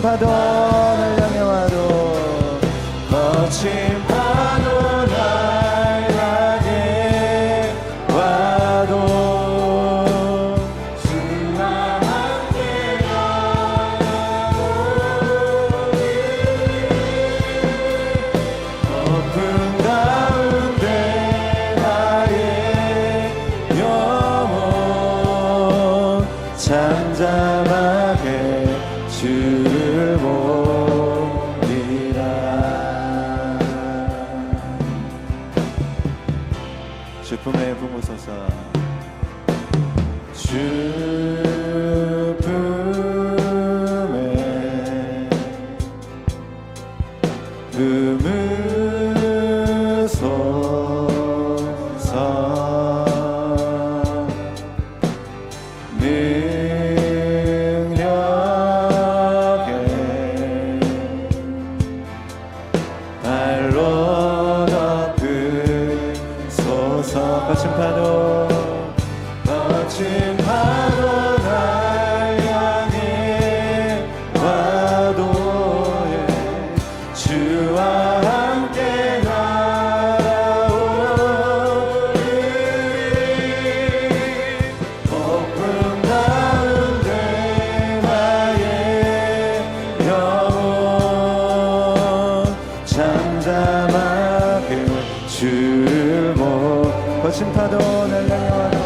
파도 날 향해 와도 거친 파도 날 향해 와도 주와 함께 가고 거품 가운데 나의 영혼 잠잠하게 주를 보리라. 주 품에 품으소서. 주 품에 품으소서. 능력에 발로 덮으소서. 거친 파도 거친 파도 날 향해 와도 주와 함께 나오리. 거품 가운데 나의 영혼 잠잠하게 주를 보. 거친 파도 날 향해 와도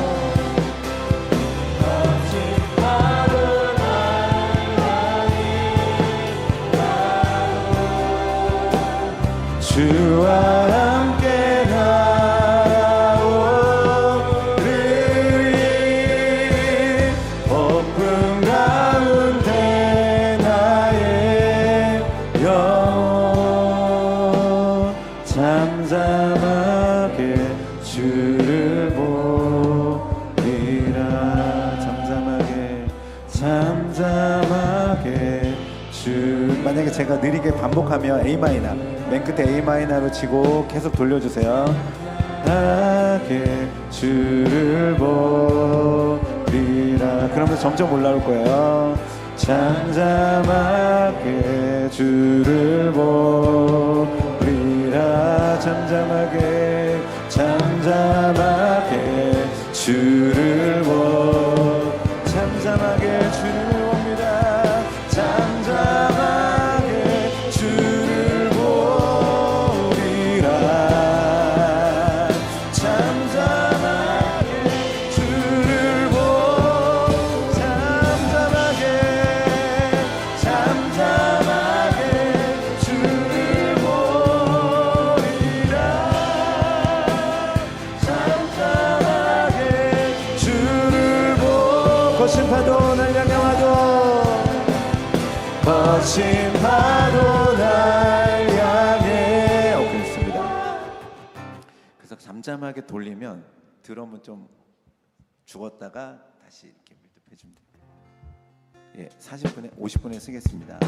거친 파도 날 향해 와도 주와 함께 나오리. 폭풍 가운데 나의 영혼 잠잠하게 주를 보리라. 잠잠하게 주. 만약에 제가 느리게 반복하면 A 마이너, 맨 끝에 A 마이너로 치고 계속 돌려주세요. 하게 주를 보리라. 그러면 점점 올라올 거예요. 잠잠하게 주를 보리라. 잠잠하게 주를 보. 잠잠하게 주를 봅니다. 잠잠하게 주를 보리라. 잠잠하게 주를 보. 잠잠하게 주를 보리라. 잠잠하게 주를 보. 거친 파도 날 향해 와도 거친 파도 날 향해. 오케이, 있습니다. 그래서 잠잠하게 돌리면 드럼은 좀 죽었다가 다시 이렇게 밀접해 줍니다. 예, 40분에 50분에 쓰겠습니다.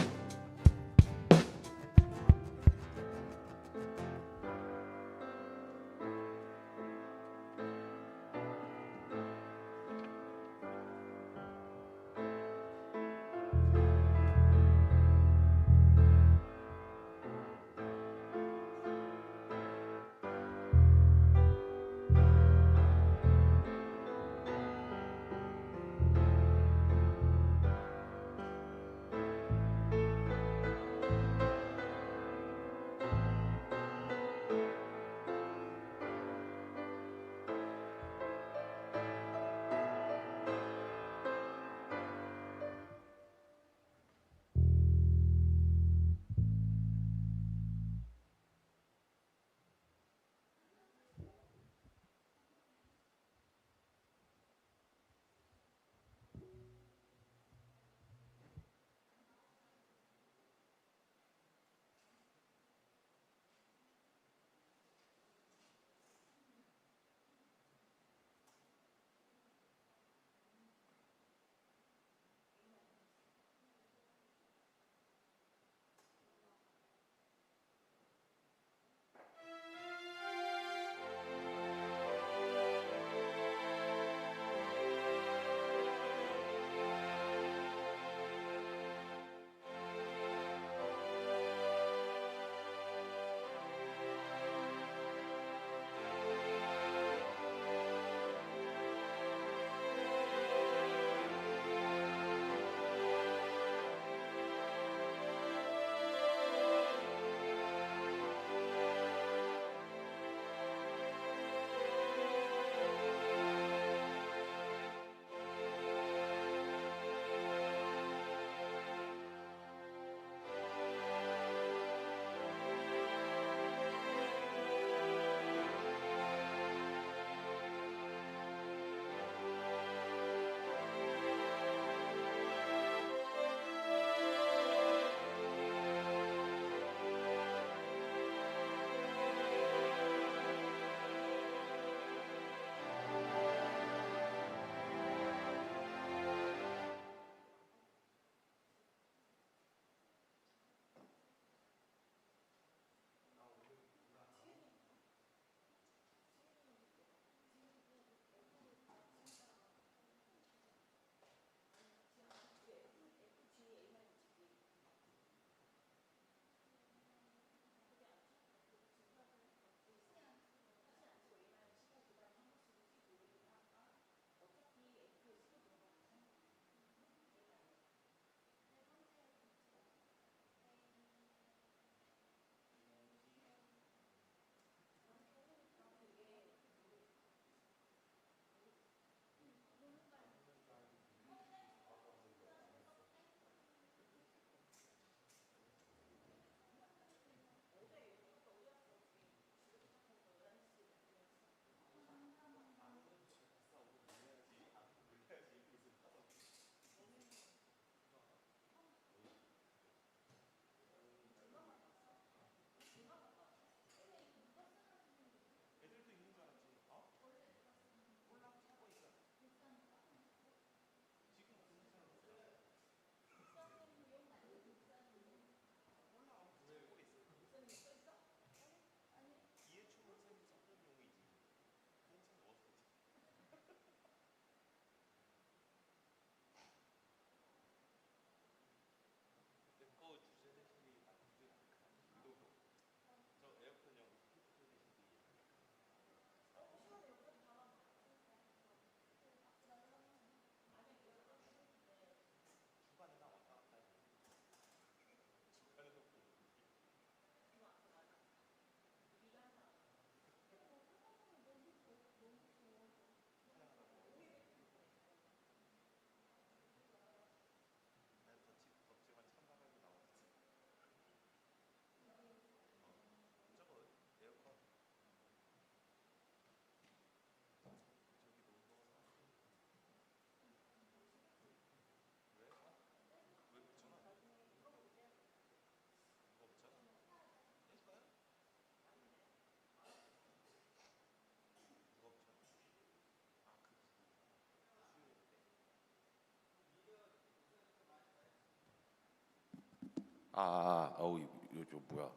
어우 이거 뭐야?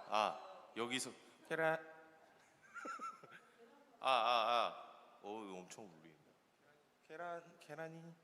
아, 여기서 계란. 이거 엄청 울린다. 계란이.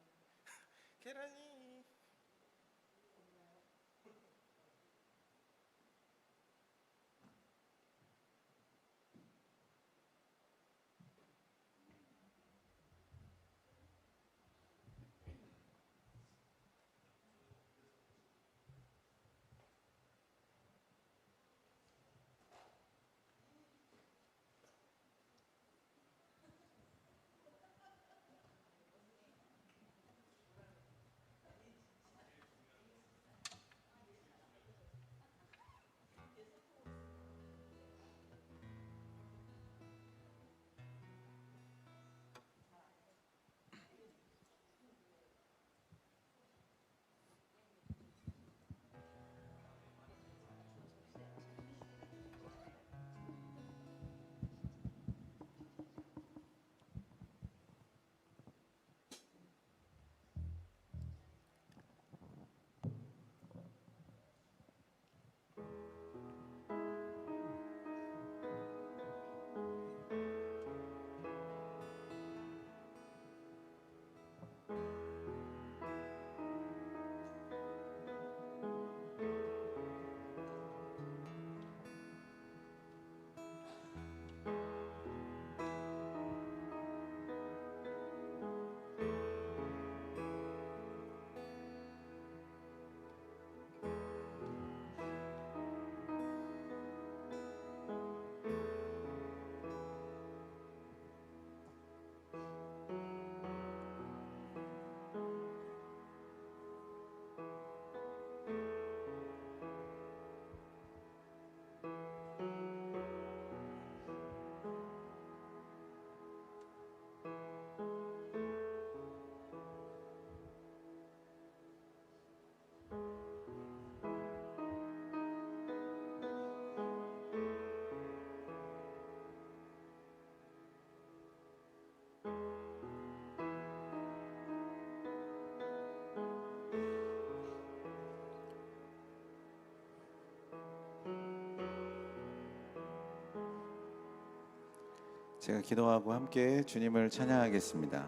제가 기도하고 함께 주님을 찬양하겠습니다.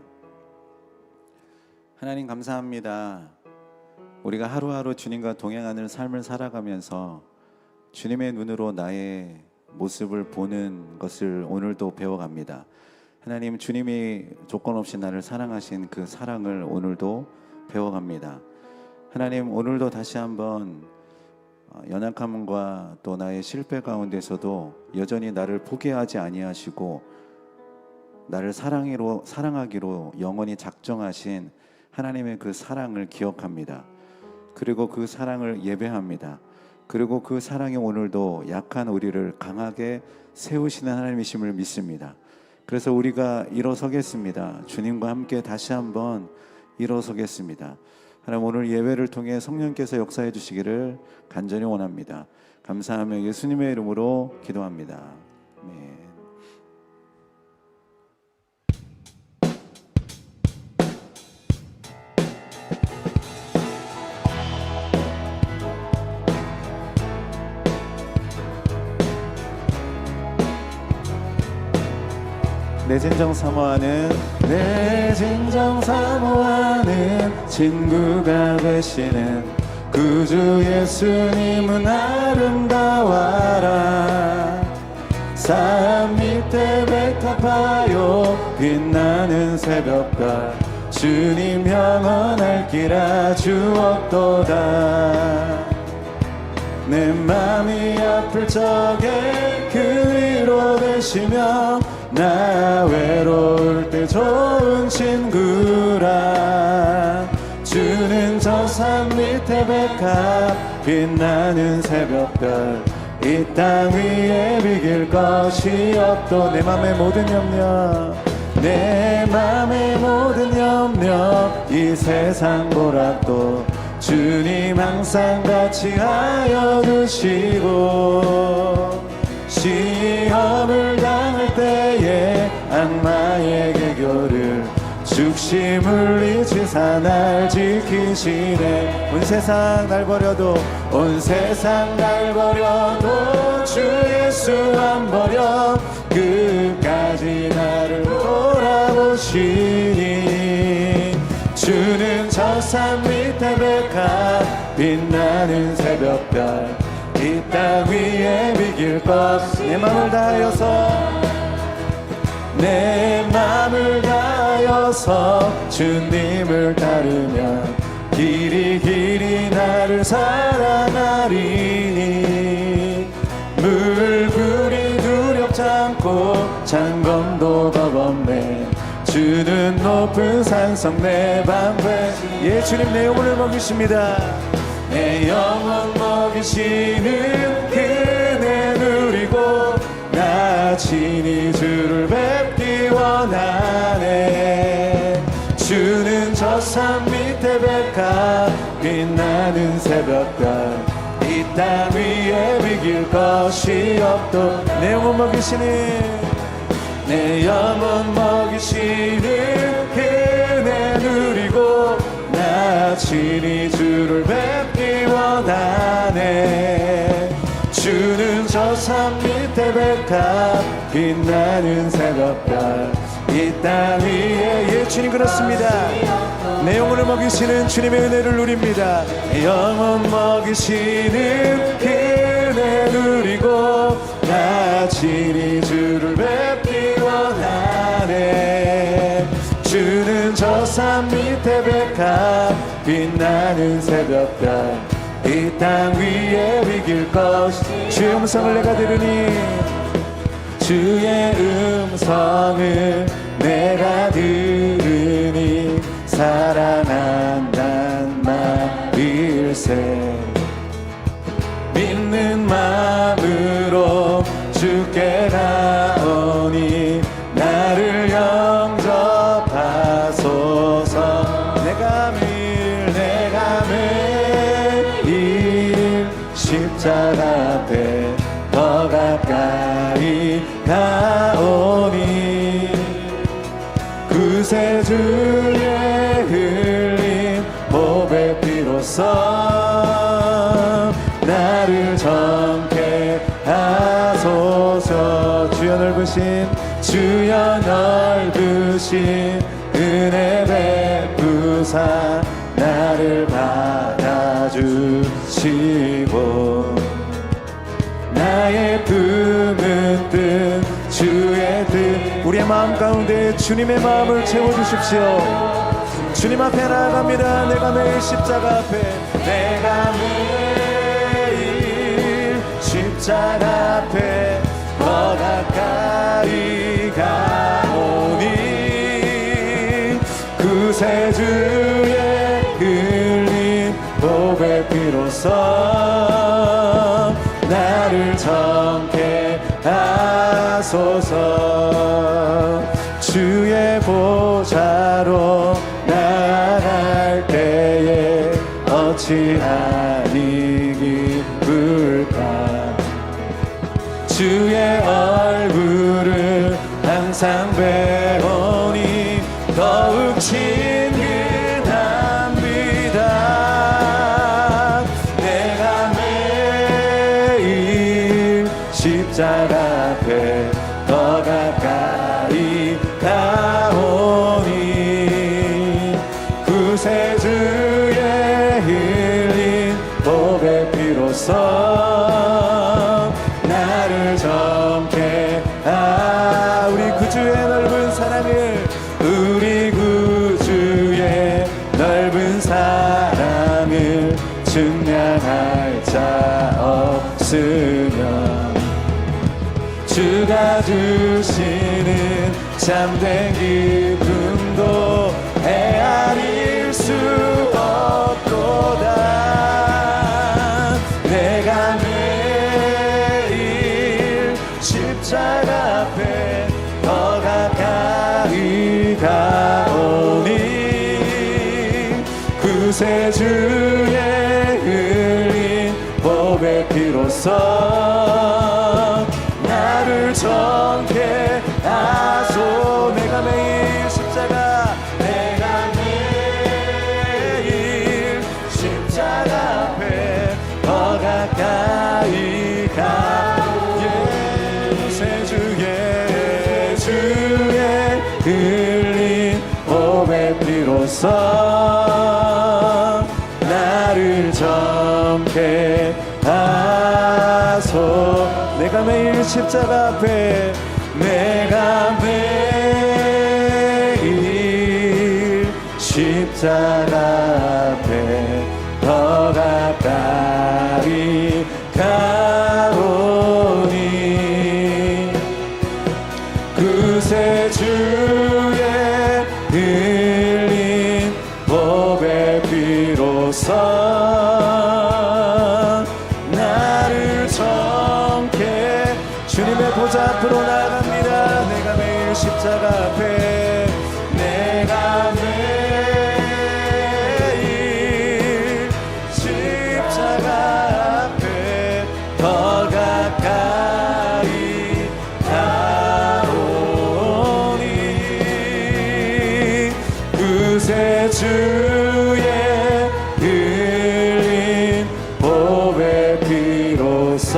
하나님 감사합니다. 우리가 하루하루 주님과 동행하는 삶을 살아가면서 주님의 눈으로 나의 모습을 보는 것을 오늘도 배워갑니다. 하나님, 주님이 조건 없이 나를 사랑하신 그 사랑을 오늘도 배워갑니다. 하나님, 오늘도 다시 한번 연약함과 또 나의 실패 가운데서도 여전히 나를 포기하지 아니하시고 나를 사랑하기로 영원히 작정하신 하나님의 그 사랑을 기억합니다. 그리고 그 사랑을 예배합니다. 그리고 그 사랑이 오늘도 약한 우리를 강하게 세우시는 하나님이심을 믿습니다. 그래서 우리가 일어서겠습니다. 주님과 함께 다시 한번 일어서겠습니다. 하나님, 오늘 예배를 통해 성령께서 역사해 주시기를 간절히 원합니다. 감사하며 예수님의 이름으로 기도합니다. 아멘. 내 진정 사모하는 친구가 되시는 구주 예수님은 아름다워라. 산 밑에 백합하여 빛나는 새벽별 주님 영원할 기라 주옵도다. 내 맘이 아플 적에 그 위로 되시며 나 외로울 때 좋은 친구라. 주는 저 산 밑에 백합 빛나는 새벽별 이 땅 위에 비길 것이 없도 내 맘의 모든 염려 내 맘의 모든 염려 이 세상 보라도 주님 항상 같이 하여 주시고 시험을 당할 때에 악마의 개교를 죽시 물리치사 날 지키시네 온 세상 날 버려도 온 세상 날 버려도 주 예수 안 버려 끝까지 나를 돌아보시니 주는 저 산 밑에 백합 빛나는 새벽별 이 땅 위에 비길 것 내 맘을 다하여서 내 맘을 다하여서 주님을 따르면 길이 길이 나를 사랑하리니 물불이 두렵지 않고 장검도 겁없네 주는 높은 산성 내 방패 예 주님 내 영혼을 먹이십니다 내 영혼 먹이시는 그네 누리고 나 친히 주를 뵙기 원하네 주는 저 산 밑에 백합 빛나는 새벽별 이 땅 위에 비길 것이 없도 내 영혼 먹이시는 내 영혼 먹이시는 그네 누리고 나 친히 주를 뵙기 원하네 주는 저 산 밑에 백합 빛나는 새벽별 이 땅 위에 예 주님 그렇습니다 내 영혼을 먹이시는 주님의 은혜를 누립니다 내 영혼 먹이시는 그네 누리고 나 친히 주를 뵙기 원하네 주는 저 산 밑에 백합 빛나는 새벽별 이 땅 위에 비길 것이 주의 음성을 내가 들으니 주의 음성을 내가 들으니 사랑한단 말일세 믿는 마음으로 주께 나오니 나를 영접하소서 내가 매일 십자가 앞에 더 가까이 가오니 구세주의 흘린 보배 피로써 나를 정케 하소서 주여 넓으신 은혜 베푸사 나를 받아주시고 나의 품은 뜻 주의 뜻 우리의 마음 가운데 주님의 마음을 채워주십시오 주님 앞에 나아갑니다 내가 매일 십자가 앞에 내가 매일 십자가 앞에 더 가까이 가오니 구세주의 흘린 보배 피로써 나를 정케 하소서 주의 보좌로 나아갈 때에 어찌하니 기쁠까 주의 얼굴을 항상 배우니 더욱 친근합니다 내가 매일 십자가 앞에 더 가까이 가오니 구세주의 흘린 보배 피로써 나를 정케 우리 구주의 넓은 사랑을 우리 구주의 넓은 사랑을 증명할 자 없으며 주가 주시는 참된 기쁨도 헤아릴 수 없도다 내가 매일 구세주의 흘린 보배 피로써 나를 정케 하소. 내가 매일 십자가 앞에 더 가까이 가. 주의 흘린 보배 피로써 나를 정케 하소. 내가 매일 십자가 앞에 내가 매일 십자가 앞에 더 가까이 가오니 구세주의 흘린 보배 피로써 나를 정케. 주님의 보좌 앞으로 나아갑니다. 내가 매일 십자가 앞에 내가 매일 십자가 앞에 더 가까이 가오니 구세주의 흘린 보배 피로써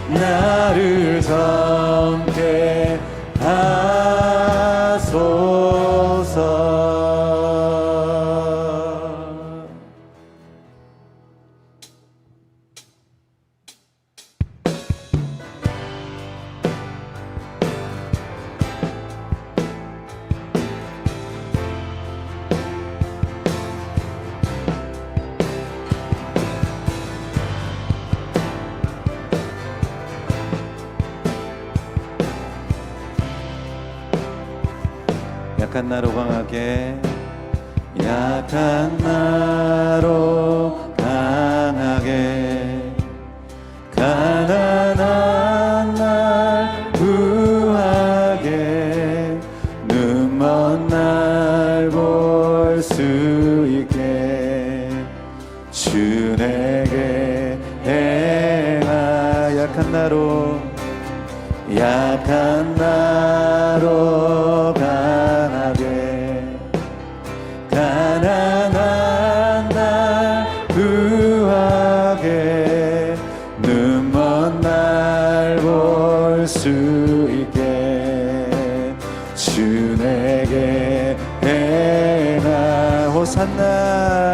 나를 정케 하소서. 약한 나로 강하게 약한 나로 강하게 가난한 날 구하게 눈먼 날 볼 수 있게 주 내게 행하. 약한 나로 강하게 가난한 날 구하게 눈먼 날 볼 수 있게 주 내게 행하. 호산나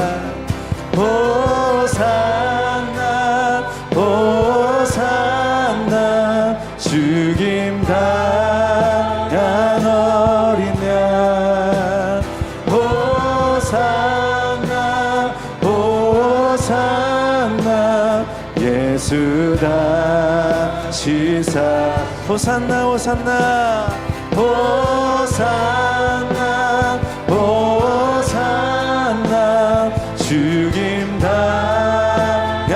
호산나 호산나 죽임 당한 어린 양. 호산나 호산나 예수 다시 사. 호산나 호산나 호산나 호산나 죽임 당한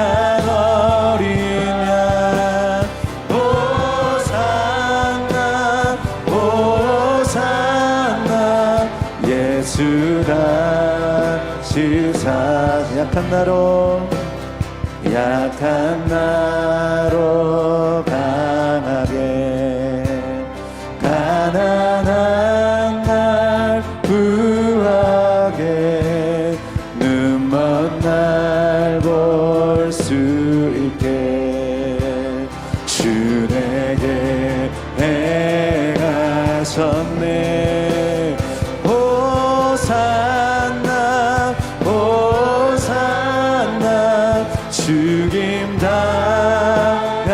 어린 양. 호산나 호산나 예수 다시 사. 약한 나로 강하게 가난한 날 구하게 눈먼 날 볼 수 있게 주 내게 행하셨네. 호산나 호산나 죽임 당한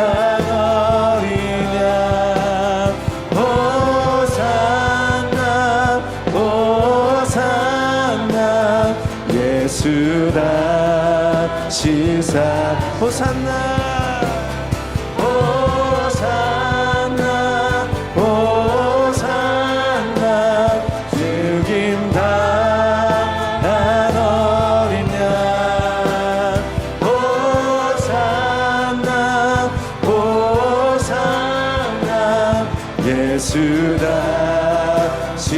어린 양. 호산나 호산나 예수 다시 사. 호산나 호산나 호산나 죽임 당한 어린 양. 호산나 호산나 예수 다시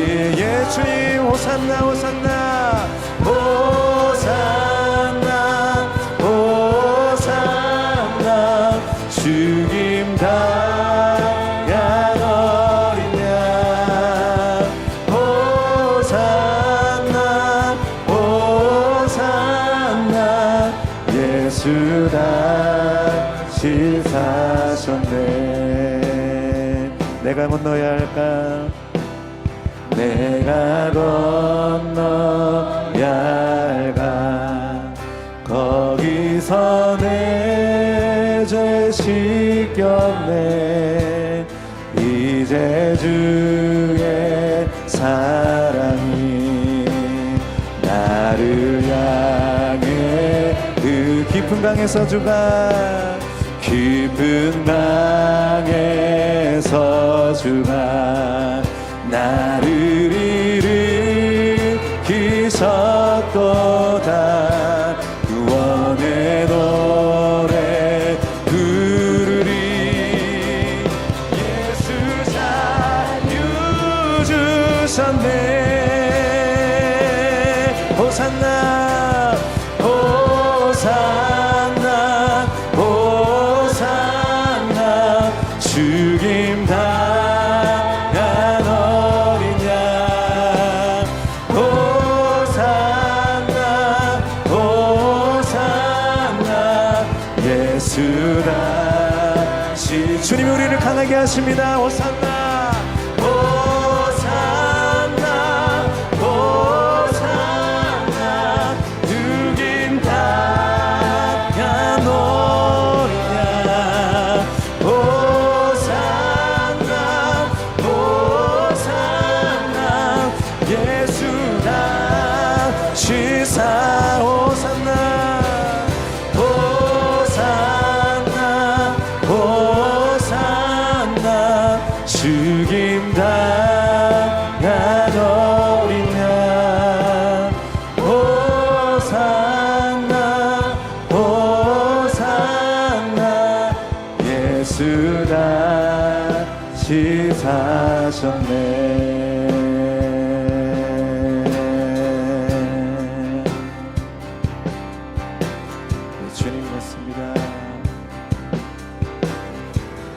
예 주님 호산나 호산나 호산나 호산나 죽임 당한 어린 양 호산나 호산나 예수 다시 사셨네. 내가 건너야 할까? 내가 건너야 할까? 거기서 내 죄 씻겼네. 이제 주의 사랑이 나를 향해 그 깊은 강에서 주가 깊은 강에서 주가 나를 일으키셨도다. 구원의 노래 부르리. 예수 자유 주셨네. 호산나 호산나 호산나 죽임 당한 어린 양 호산나 호산나 예수 다시 주님이 우리를 강하게 하십니다. 호산나 호산나 호산나 죽임 당한 어린 양 호산나 호산나 예수 다시 사 호산나 호산나 호산나 죽임 당한 어린 양 호산나 호산나 예수 다시 사셨네. 주님 같습니다.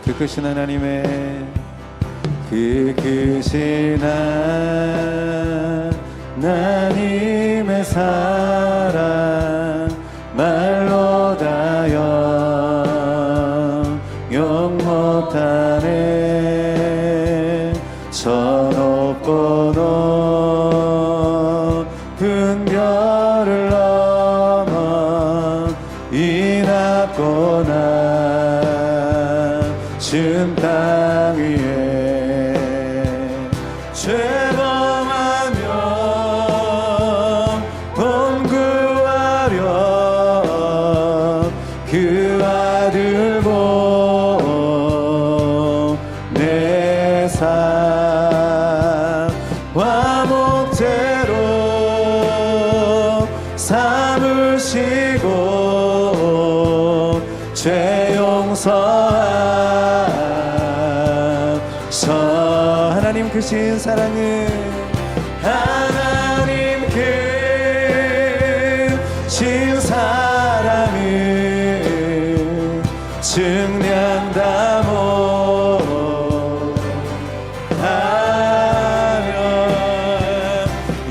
그 크신 하나님의 그 크신 하나님의 사랑 말로 다 영영 못하네. 저 높고 높은 별을 넘어 이 낮고 낮은 땅 위에 죄범하며 범구하려 그 아들 보내사 화목제로 삼으시고 죄 용서하셔. 하나님 크신 사랑은 하나님 크신 사랑은 증량다 못하며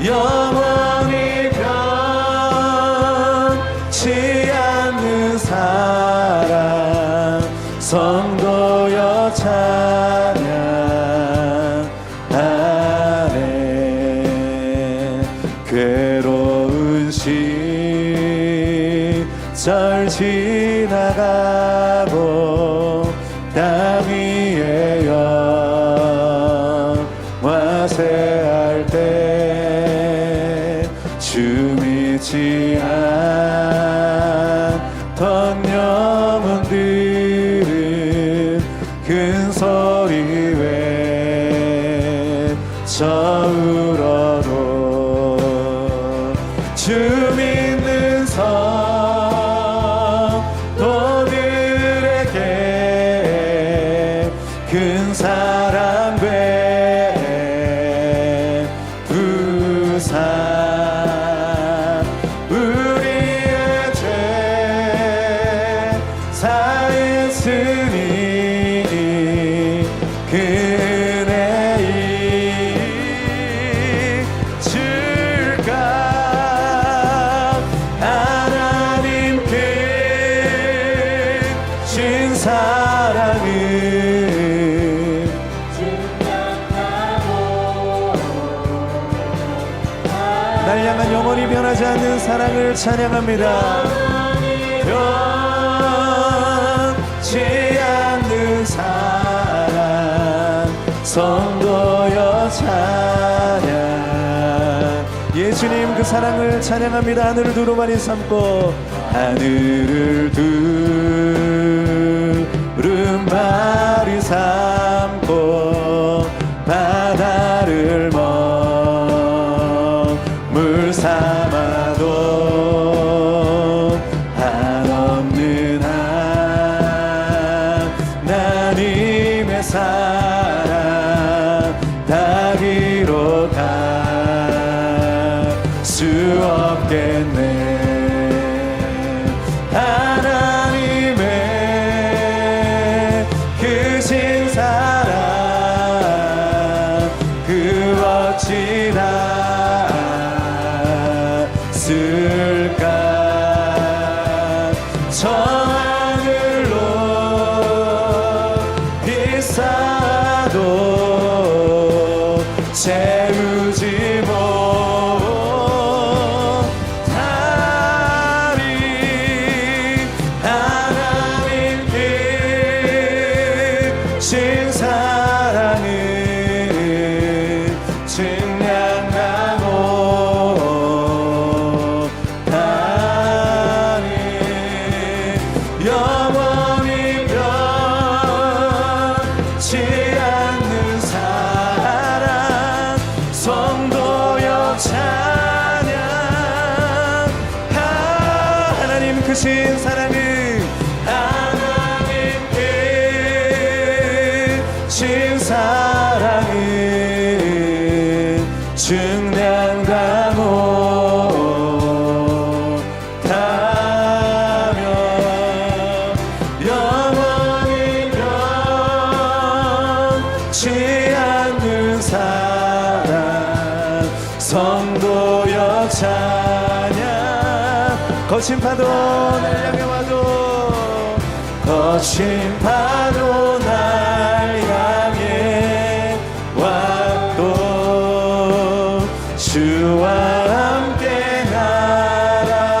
영원히 변치 않는 사랑 성도여 찬양하네. 괴로운 시절 지나가고 땅 위에 영화세할 때 주 믿지 않던 영혼들은 큰 소리 외쳐 울어도 주 믿는 성도들에게 큰 사랑 베풀어 산 우리의 죄 사했으니 그 은혜이 줄까 하나님께 신 사랑을 날 향한 영원히 변하지 않는 사랑을 찬양합니다. 변치 않는 사랑 성도여 찬양. 예수님 그 사랑을 찬양합니다. 하늘을 두루마리 삼고 하늘을 두루마리 삼고 바다를 물 삼아도 한없는 하나님의 사랑 다 기록할 수 없겠네. 하나님의 그 신 사랑 그 어찌다 저 하늘로 비싸도 채우지 못하리. 하나님께 신 사랑은 증량하고 영원히 변치 않는 사랑 성도여 찬양. 하나님 크신 사랑은 하나님께 신 사랑은 증량당호 않는 사랑 성도여 찬양. 거친 파도 날 향해 와도 거친 파도 날 향해 와도 주와 함께 날아오르리.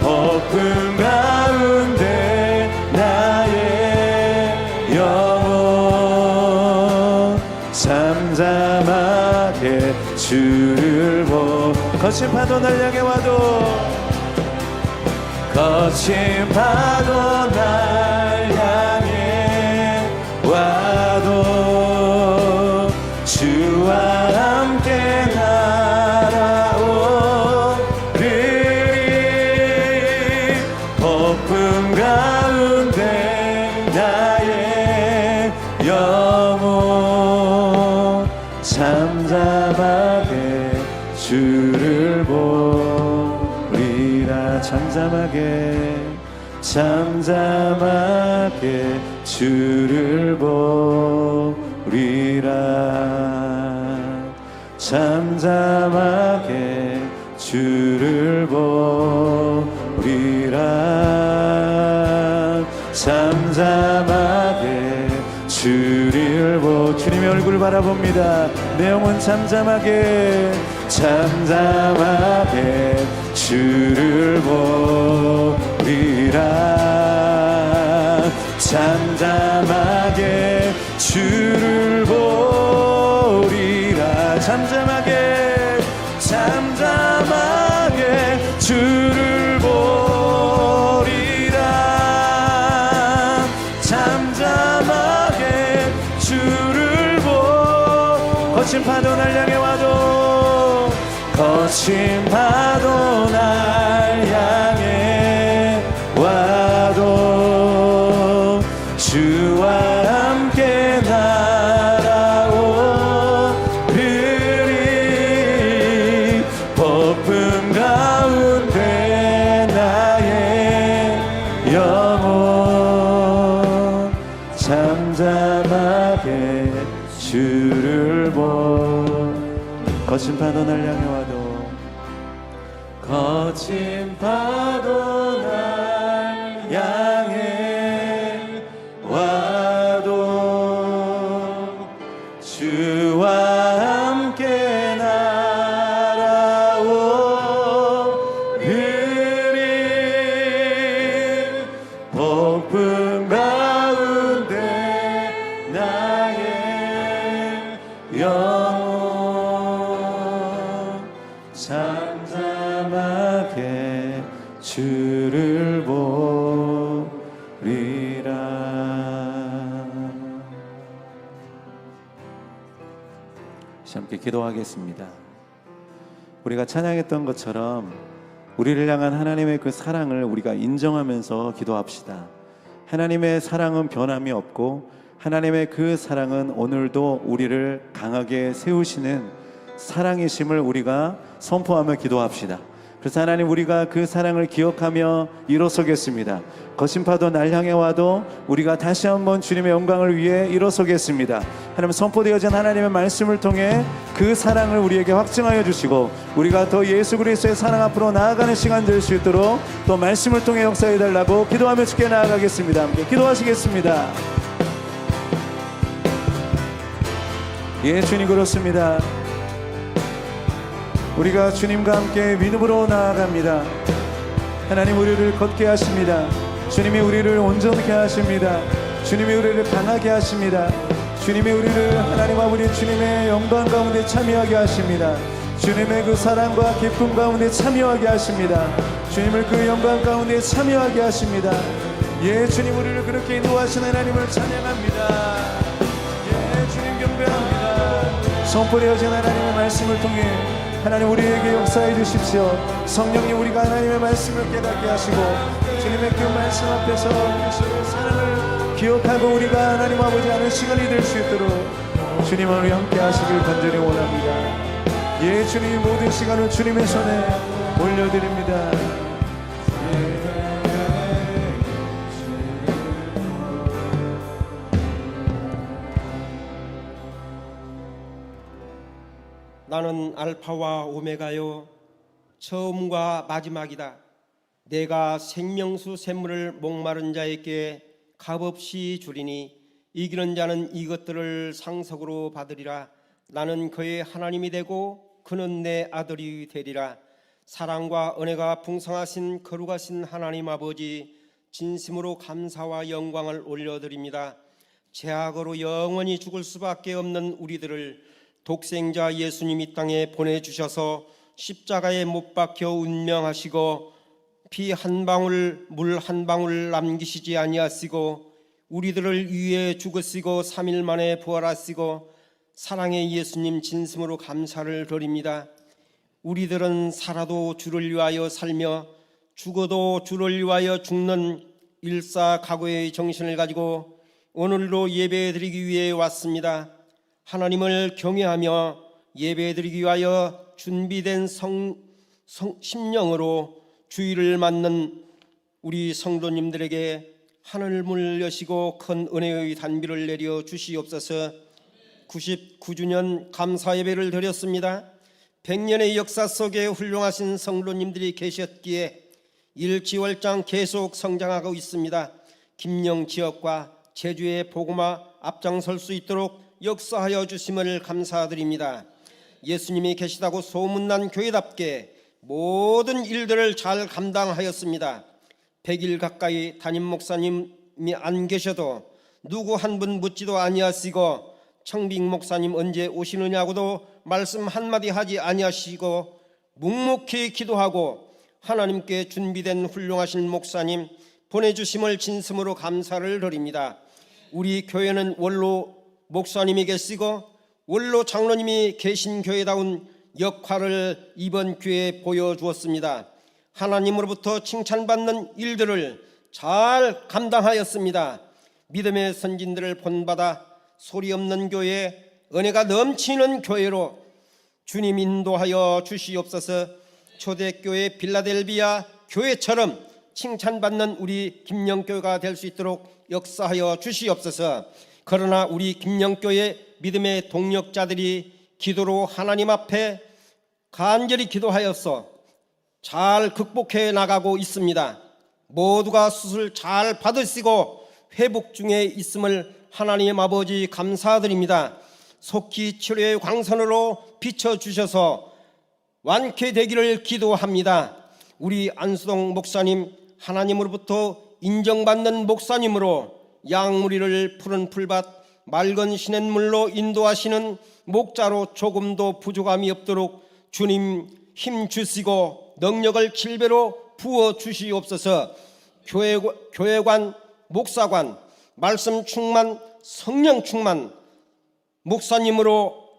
폭풍 가운데 영혼 잠잠하게 주를 보. 거친 파도 날 향해 와도 거친 파도 날 향해 와도 주와 함께 날아오르리. 폭풍 가운데 나의 영혼 잠잠하게 주를 보리라. 잠잠하게 주를 보리라. 잠잠하게 주를 보리라. 잠잠하게 주를 보. 주님의 얼굴을 바라봅니다. 내 영혼 잠잠하게 주를 보리라. 잠잠하게 주를 보리라. 잠잠하게 주를 보리라. 잠잠하게 주를 거친 파도 날 향해 와도 거친 파도 날 향해 와도 주와 함께 날아오 주를 보. 거친 파도 날 향해 와도, 거친 파도 날 향해 와도 주와 함께 날아오르리. 폭풍 가운데 나의 영혼 잠잠하게 주를 보리라. 함께 기도하겠습니다. 우리가 찬양했던 것처럼 우리를 향한 하나님의 그 사랑을 우리가 인정하면서 기도합시다. 하나님의 사랑은 변함이 없고 하나님의 그 사랑은 오늘도 우리를 강하게 세우시는 사랑이심을 우리가 선포하며 기도합시다. 그래서 하나님, 우리가 그 사랑을 기억하며 일어서겠습니다. 거친 파도 날 향해 와도 우리가 다시 한번 주님의 영광을 위해 일어서겠습니다. 하나님, 선포되어진 하나님의 말씀을 통해 그 사랑을 우리에게 확증하여 주시고 우리가 더 예수 그리스도의 사랑 앞으로 나아가는 시간 될 수 있도록 또 말씀을 통해 역사해 달라고 기도하며 주께 나아가겠습니다. 함께 기도하시겠습니다. 예, 주님, 그렇습니다. 우리가 주님과 함께 믿음으로 나아갑니다. 하나님, 우리를 걷게 하십니다. 주님이 우리를 온전케 하십니다. 주님이 우리를 강하게 하십니다. 주님이 우리를 하나님 아버지 주님의 영광 가운데 참여하게 하십니다. 주님의 그 사랑과 기쁨 가운데 참여하게 하십니다. 주님을 그 영광 가운데 참여하게 하십니다. 예, 주님, 우리를 그렇게 인도하신 하나님을 찬양합니다. 예, 주님 경배합니다. 선포되어진 하나님의 말씀을 통해 하나님, 우리에게 역사해 주십시오. 성령님, 우리가 하나님의 말씀을 깨닫게 하시고 주님의 그 말씀 앞에서 그리스도의 사랑을 기억하고 우리가 하나님 아버지 하는 시간이 될 수 있도록 주님과 우리 함께 하시길 간절히 원합니다. 예, 주님, 모든 시간을 주님의 손에 올려드립니다. 나는 알파와 오메가요 처음과 마지막이다. 내가 생명수 샘물을 목마른 자에게 값없이 주리니 이기는 자는 이것들을 상속으로 받으리라. 나는 그의 하나님이 되고 그는 내 아들이 되리라. 사랑과 은혜가 풍성하신 거룩하신 하나님 아버지, 진심으로 감사와 영광을 올려드립니다. 죄악으로 영원히 죽을 수밖에 없는 우리들을 독생자 예수님 이 땅에 보내주셔서 십자가에 못 박혀 운명하시고 피 한 방울 물 한 방울 남기시지 아니하시고 우리들을 위해 죽으시고 3일 만에 부활하시고 사랑의 예수님, 진심으로 감사를 드립니다. 우리들은 살아도 주를 위하여 살며 죽어도 주를 위하여 죽는 일사각오의 정신을 가지고 오늘도 예배드리기 위해 왔습니다. 하나님을 경외하며 예배드리기 위하여 준비된 심령으로 주의를 맞는 우리 성도님들에게 하늘문을 여시고 큰 은혜의 단비를 내려 주시옵소서. 99주년 감사 예배를 드렸습니다. 100년의 역사 속에 훌륭하신 성도님들이 계셨기에 일지월장 계속 성장하고 있습니다. 김영 지역과 제주의 복음화 앞장설 수 있도록 역사하여 주심을 감사드립니다. 예수님이 계시다고 소문난 교회답게 모든 일들을 잘 감당하였습니다. 100일 가까이 담임 목사님이 안 계셔도 누구 한 분 묻지도 아니하시고 청빙 목사님 언제 오시느냐고도 말씀 한마디 하지 아니하시고 묵묵히 기도하고 하나님께 준비된 훌륭하신 목사님 보내주심을 진심으로 감사를 드립니다. 우리 교회는 원로 목사님이 계시고 원로 장로님이 계신 교회다운 역할을 이번 기회에 보여주었습니다. 하나님으로부터 칭찬받는 일들을 잘 감당하였습니다. 믿음의 선진들을 본받아 소리 없는 교회, 은혜가 넘치는 교회로 주님 인도하여 주시옵소서. 초대교회 빌라델비아 교회처럼 칭찬받는 우리 김영교회가 될 수 있도록 역사하여 주시옵소서. 그러나 우리 김영교회 믿음의 동력자들이 기도로 하나님 앞에 간절히 기도하여서 잘 극복해 나가고 있습니다. 모두가 수술 잘 받으시고 회복 중에 있음을 하나님 아버지 감사드립니다. 속히 치료의 광선으로 비춰주셔서 완쾌되기를 기도합니다. 우리 안수동 목사님, 하나님으로부터 인정받는 목사님으로 양무리를 푸른 풀밭 맑은 시냇물로 인도하시는 목자로 조금도 부족함이 없도록 주님 힘 주시고 능력을 7배로 부어 주시옵소서. 교회관, 목사관, 말씀 충만, 성령 충만, 목사님으로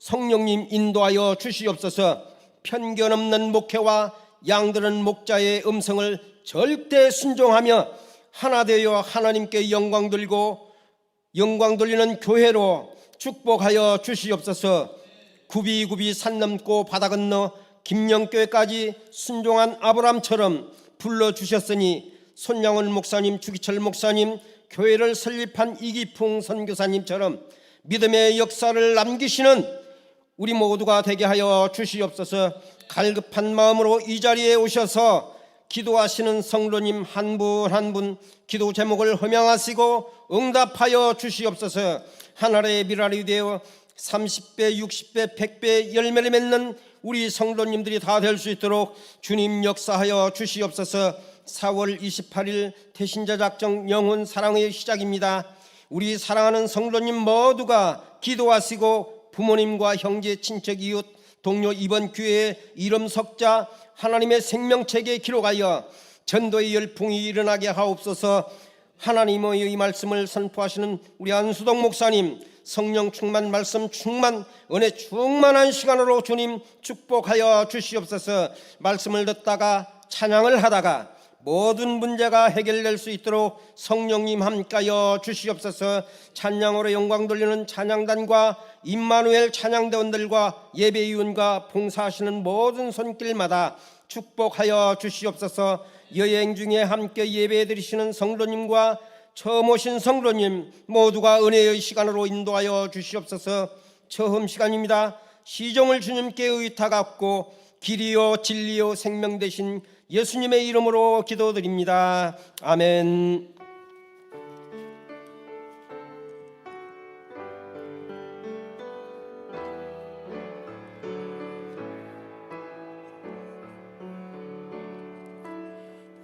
성령님 인도하여 주시옵소서. 편견 없는 목회와 양들은 목자의 음성을 절대 순종하며 하나 되어 하나님께 영광 돌리는 교회로 축복하여 주시옵소서. 굽이굽이 산 넘고 바다 건너 김영교회까지 순종한 아브람처럼 불러주셨으니 손양원 목사님, 주기철 목사님, 교회를 설립한 이기풍 선교사님처럼 믿음의 역사를 남기시는 우리 모두가 되게 하여 주시옵소서. 갈급한 마음으로 이 자리에 오셔서 기도하시는 성도님 한 분 한 분 기도 제목을 허명하시고 응답하여 주시옵소서. 하늘의 미랄이 되어 30배, 60배, 100배 열매를 맺는 우리 성도님들이 다 될 수 있도록 주님 역사하여 주시옵소서. 4월 28일 태신자 작정 영혼 사랑의 시작입니다. 우리 사랑하는 성도님 모두가 기도하시고 부모님과 형제, 친척, 이웃, 동료 이번 기회에 이름 석자 하나님의 생명책에 기록하여 전도의 열풍이 일어나게 하옵소서. 하나님의 이 말씀을 선포하시는 우리 안수동 목사님, 성령 충만, 말씀 충만, 은혜 충만한 시간으로 주님 축복하여 주시옵소서. 말씀을 듣다가 찬양을 하다가 모든 문제가 해결될 수 있도록 성령님 함께하여 주시옵소서. 찬양으로 영광 돌리는 찬양단과 임마누엘 찬양대원들과 예배위원과 봉사하시는 모든 손길마다 축복하여 주시옵소서. 여행 중에 함께 예배드리시는 성도님과 처음 오신 성도님 모두가 은혜의 시간으로 인도하여 주시옵소서. 처음 시간입니다. 시종을 주님께 의탁하고 길이요 진리요 생명 되신 예수님의 이름으로 기도드립니다. 아멘.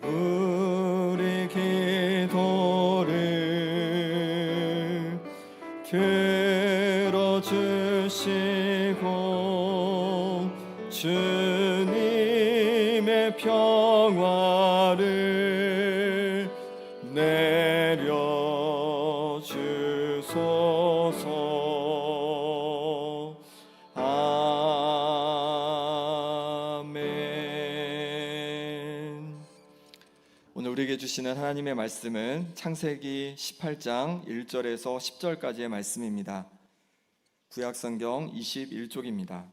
우리 기도를 들어주시고 주님의 평화를 내려주소서. 아멘. 오늘 우리에게 주시는 하나님의 말씀은 창세기 18장 1절에서 10절까지의 말씀입니다. 구약성경 21쪽입니다.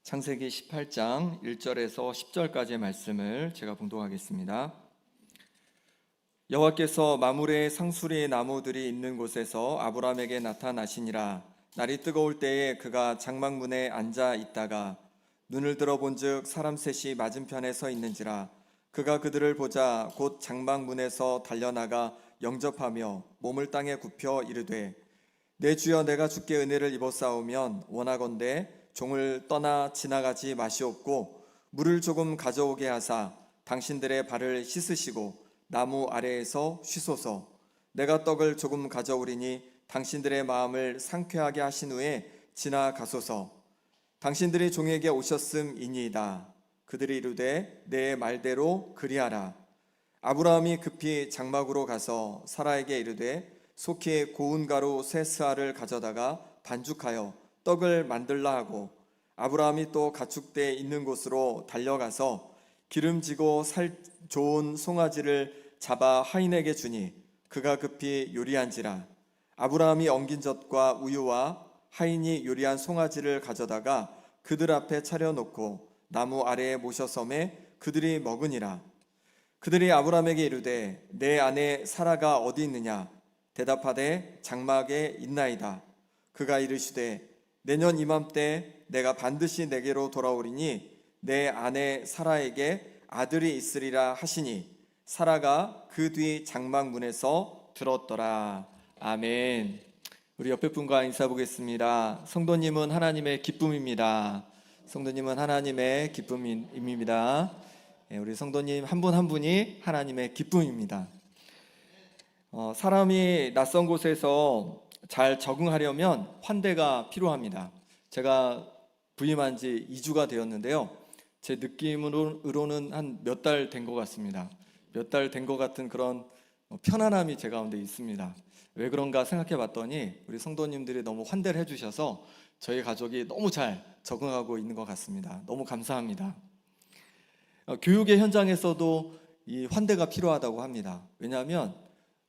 창세기 18장 1절에서 10절까지의 말씀을 제가 봉독하겠습니다. 여호와께서 마므레의 상수리 나무들이 있는 곳에서 아브라함에게 나타나시니라. 날이 뜨거울 때에 그가 장막문에 앉아 있다가 눈을 들어본즉 사람 셋이 맞은편에 서 있는지라. 그가 그들을 보자 곧 장막문에서 달려나가 영접하며 몸을 땅에 굽혀 이르되 내 주여, 내가 주께 은혜를 입었사오면 원하건대 종을 떠나 지나가지 마시옵고 물을 조금 가져오게 하사 당신들의 발을 씻으시고 나무 아래에서 쉬소서. 내가 떡을 조금 가져오리니 당신들의 마음을 상쾌하게 하신 후에 지나가소서. 당신들이 종에게 오셨음이니이다. 그들이 이르되 내 말대로 그리하라. 아브라함이 급히 장막으로 가서 사라에게 이르되 속히 고운 가루 세 스아를 가져다가 반죽하여 떡을 만들라 하고, 아브라함이 또 가축대 있는 곳으로 달려가서 기름지고 살 좋은 송아지를 잡아 하인에게 주니 그가 급히 요리한지라. 아브라함이 엉긴 젖과 우유와 하인이 요리한 송아지를 가져다가 그들 앞에 차려놓고 나무 아래에 모셔섬에 그들이 먹으니라. 그들이 아브라함에게 이르되 내 아내 사라가 어디 있느냐? 대답하되 장막에 있나이다. 그가 이르시되 내년 이맘때 내가 반드시 내게로 돌아오리니 내 아내 사라에게 아들이 있으리라 하시니 사라가 그 뒤 장막 문에서 들었더라. 아멘. 우리 옆에 분과 인사 보겠습니다. 성도님은 하나님의 기쁨입니다. 성도님은 하나님의 기쁨입니다. 우리 성도님 한 분 한 분이 하나님의 기쁨입니다. 사람이 낯선 곳에서 잘 적응하려면 환대가 필요합니다. 제가 부임한 지 2주가 되었는데요. 제 느낌으로는 한 몇 달 된 것 같습니다. 몇 달 된 것 같은 그런 편안함이 제 가운데 있습니다. 왜 그런가 생각해 봤더니 우리 성도님들이 너무 환대를 해주셔서 저희 가족이 너무 잘 적응하고 있는 것 같습니다. 너무 감사합니다. 교육의 현장에서도 이 환대가 필요하다고 합니다. 왜냐하면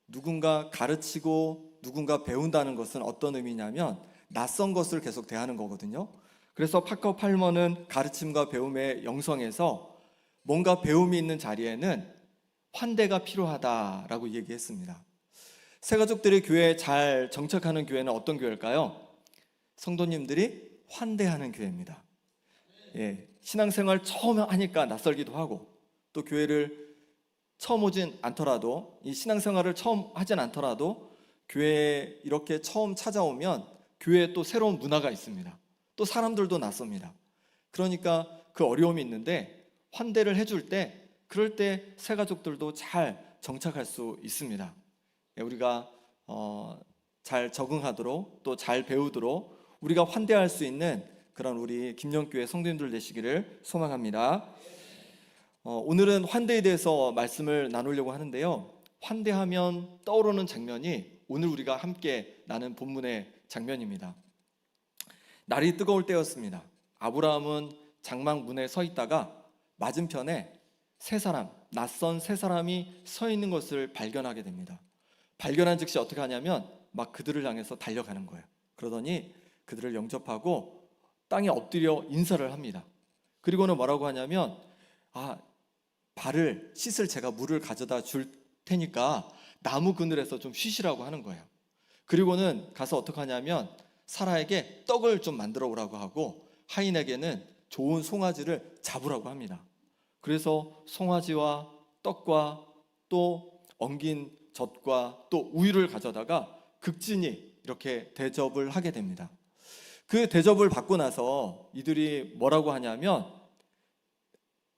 누군가 가르치고 누군가 배운다는 것은 어떤 의미냐면 낯선 것을 계속 대하는 거거든요. 그래서 파커 팔머는 가르침과 배움의 영성에서 뭔가 배움이 있는 자리에는 환대가 필요하다라고 얘기했습니다. 새가족들이 교회에 잘 정착하는 교회는 어떤 교회일까요? 성도님들이 환대하는 교회입니다. 신앙생활 처음 하니까 낯설기도 하고 또 교회를 처음 오진 않더라도 이 신앙생활을 처음 하진 않더라도 교회에 이렇게 처음 찾아오면 교회에 또 새로운 문화가 있습니다. 또 사람들도 낯섭니다. 그러니까 그 어려움이 있는데 환대를 해줄 때 그럴 때 새가족들도 잘 정착할 수 있습니다. 우리가 잘 적응하도록 또 잘 배우도록 우리가 환대할 수 있는 그런 우리 김영교회 성도님들 되시기를 소망합니다. 오늘은 환대에 대해서 말씀을 나누려고 하는데요. 환대하면 떠오르는 장면이 오늘 우리가 함께 나눈 본문의 장면입니다. 날이 뜨거울 때였습니다. 아브라함은 장막 문에 서 있다가 맞은편에 낯선 세 사람이 서 있는 것을 발견하게 됩니다. 발견한 즉시 어떻게 하냐면 막 그들을 향해서 달려가는 거예요. 그러더니 그들을 영접하고 땅에 엎드려 인사를 합니다. 그리고는 뭐라고 하냐면 발을 씻을 제가 물을 가져다 줄 테니까 나무 그늘에서 좀 쉬시라고 하는 거예요. 그리고는 가서 어떻게 하냐면 사라에게 떡을 좀 만들어 오라고 하고 하인에게는 좋은 송아지를 잡으라고 합니다. 그래서 송아지와 떡과 또 엉긴 젖과 또 우유를 가져다가 극진히 이렇게 대접을 하게 됩니다. 그 대접을 받고 나서 이들이 뭐라고 하냐면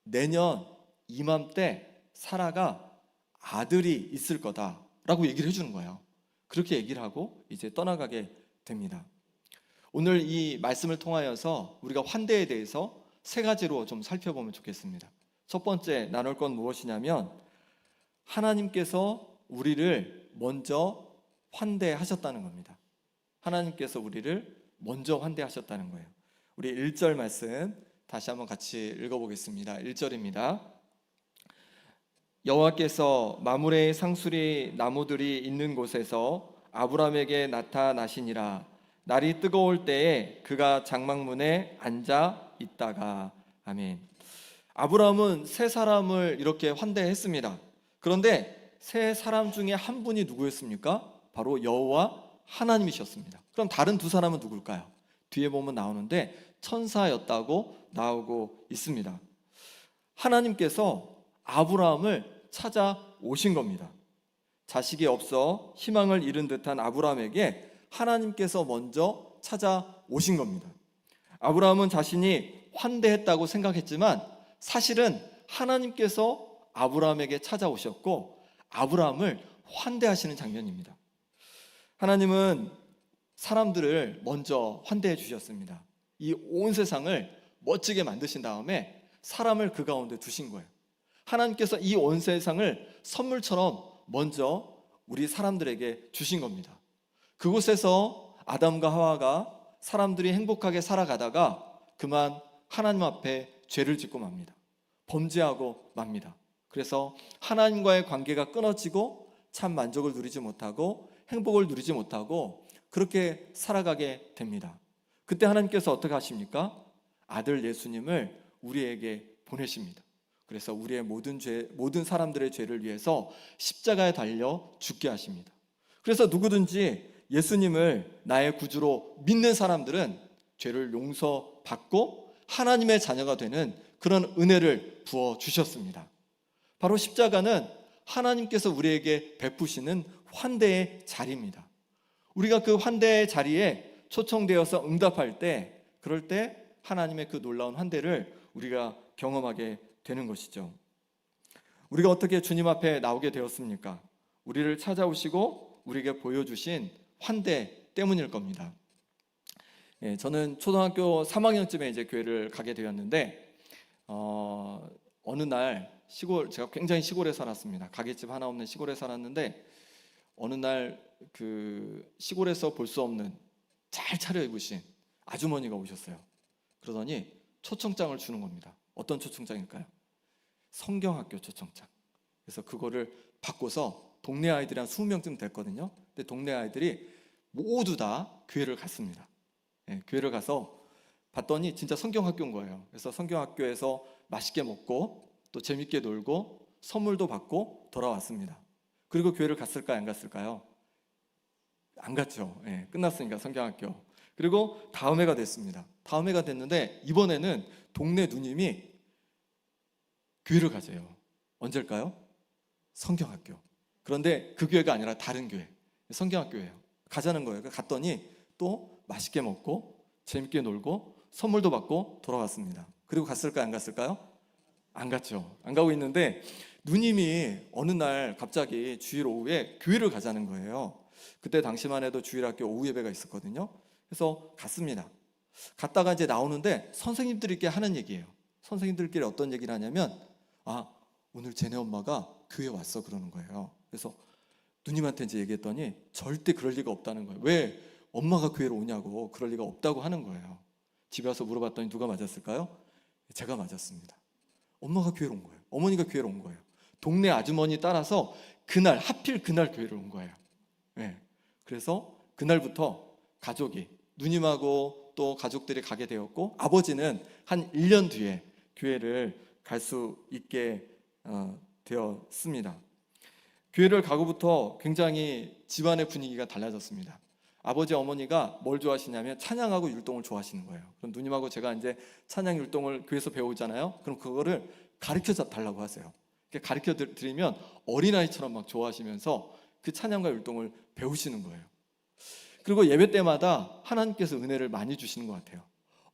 내년 이맘때 사라가 아들이 있을 거다라고 얘기를 해주는 거예요. 그렇게 얘기를 하고 이제 떠나가게 됩니다. 오늘 이 말씀을 통하여서 우리가 환대에 대해서 세 가지로 좀 살펴보면 좋겠습니다. 첫 번째 나눌 건 무엇이냐면 하나님께서 우리를 먼저 환대하셨다는 겁니다. 하나님께서 우리를 먼저 환대하셨다는 거예요. 우리 1절 말씀 다시 한번 같이 읽어보겠습니다. 1절입니다. 여호와께서 마므레의 상수리 나무들이 있는 곳에서 아브라함에게 나타나시니라. 날이 뜨거울 때에 그가 장막문에 앉아 있다가. 아멘. 아브라함은 세 사람을 이렇게 환대했습니다. 그런데 세 사람 중에 한 분이 누구였습니까? 바로 여호와 하나님이셨습니다. 그럼 다른 두 사람은 누굴까요? 뒤에 보면 나오는데 천사였다고 나오고 있습니다. 하나님께서 아브라함을 찾아오신 겁니다. 자식이 없어 희망을 잃은 듯한 아브라함에게 하나님께서 먼저 찾아오신 겁니다. 아브라함은 자신이 환대했다고 생각했지만 사실은 하나님께서 아브라함에게 찾아오셨고 아브라함을 환대하시는 장면입니다. 하나님은 사람들을 먼저 환대해 주셨습니다. 이 온 세상을 멋지게 만드신 다음에 사람을 그 가운데 두신 거예요. 하나님께서 이 온 세상을 선물처럼 먼저 우리 사람들에게 주신 겁니다. 그곳에서 아담과 하와가 사람들이 행복하게 살아가다가 그만 하나님 앞에 죄를 짓고 맙니다. 범죄하고 맙니다. 그래서 하나님과의 관계가 끊어지고 참 만족을 누리지 못하고 행복을 누리지 못하고 그렇게 살아가게 됩니다. 그때 하나님께서 어떻게 하십니까? 아들 예수님을 우리에게 보내십니다. 그래서 우리의 모든 사람들의 죄를 위해서 십자가에 달려 죽게 하십니다. 그래서 누구든지 예수님을 나의 구주로 믿는 사람들은 죄를 용서받고 하나님의 자녀가 되는 그런 은혜를 부어 주셨습니다. 바로 십자가는 하나님께서 우리에게 베푸시는 환대의 자리입니다. 우리가 그 환대의 자리에 초청되어서 응답할 때, 그럴 때 하나님의 그 놀라운 환대를 우리가 경험하게 되는 것이죠. 우리가 어떻게 주님 앞에 나오게 되었습니까? 우리를 찾아오시고 우리에게 보여주신 환대 때문일 겁니다. 저는 초등학교 3학년쯤에 이제 교회를 가게 되었는데 어느 날 제가 굉장히 시골에 살았습니다. 가게집 하나 없는 시골에 살았는데 어느 날 그 시골에서 볼 수 없는 잘 차려입으신 아주머니가 오셨어요. 그러더니 초청장을 주는 겁니다. 어떤 초청장일까요? 성경학교 초청장. 그래서 그거를 받고서 동네 아이들이 한 20명쯤 됐거든요. 근데 동네 아이들이 모두 다 교회를 갔습니다. 교회를 가서 봤더니 진짜 성경학교인 거예요. 그래서 성경학교에서 맛있게 먹고 또 재밌게 놀고 선물도 받고 돌아왔습니다. 그리고 교회를 갔을까요? 안 갔을까요? 안 갔죠. 끝났으니까 성경학교. 그리고 다음 해가 됐습니다. 다음 해가 됐는데 이번에는 동네 누님이 교회를 가재요. 언제일까요? 성경학교. 그런데 그 교회가 아니라 다른 교회, 성경학교예요. 가자는 거예요. 갔더니 또 맛있게 먹고 재밌게 놀고 선물도 받고 돌아왔습니다. 그리고 갔을까요? 안 갔을까요? 안 갔죠. 안 가고 있는데 누님이 어느 날 갑자기 주일 오후에 교회를 가자는 거예요. 그때 당시만 해도 주일학교 오후 예배가 있었거든요. 그래서 갔습니다. 갔다가 이제 나오는데 선생님들끼리 하는 얘기예요. 선생님들끼리 어떤 얘기를 하냐면 오늘 쟤네 엄마가 교회 왔어 그러는 거예요. 그래서 누님한테 이제 얘기했더니 절대 그럴 리가 없다는 거예요. 왜 엄마가 교회로 오냐고, 그럴 리가 없다고 하는 거예요. 집에 와서 물어봤더니 누가 맞았을까요? 제가 맞았습니다. 엄마가 교회로 온 거예요. 어머니가 교회로 온 거예요. 동네 아주머니 따라서 그날 하필 그날 교회로 온 거예요. 그래서 그날부터 가족이 누님하고 또 가족들이 가게 되었고 아버지는 한 1년 뒤에 교회를 갈 수 있게 되었습니다. 교회를 가고부터 굉장히 집안의 분위기가 달라졌습니다. 아버지 어머니가 뭘 좋아하시냐면 찬양하고 율동을 좋아하시는 거예요. 그럼 누님하고 제가 이제 찬양 율동을 교회에서 배우잖아요. 그럼 그거를 가르쳐 달라고 하세요. 가르쳐 드리면 어린아이처럼 막 좋아하시면서 그 찬양과 율동을 배우시는 거예요. 그리고 예배 때마다 하나님께서 은혜를 많이 주시는 것 같아요.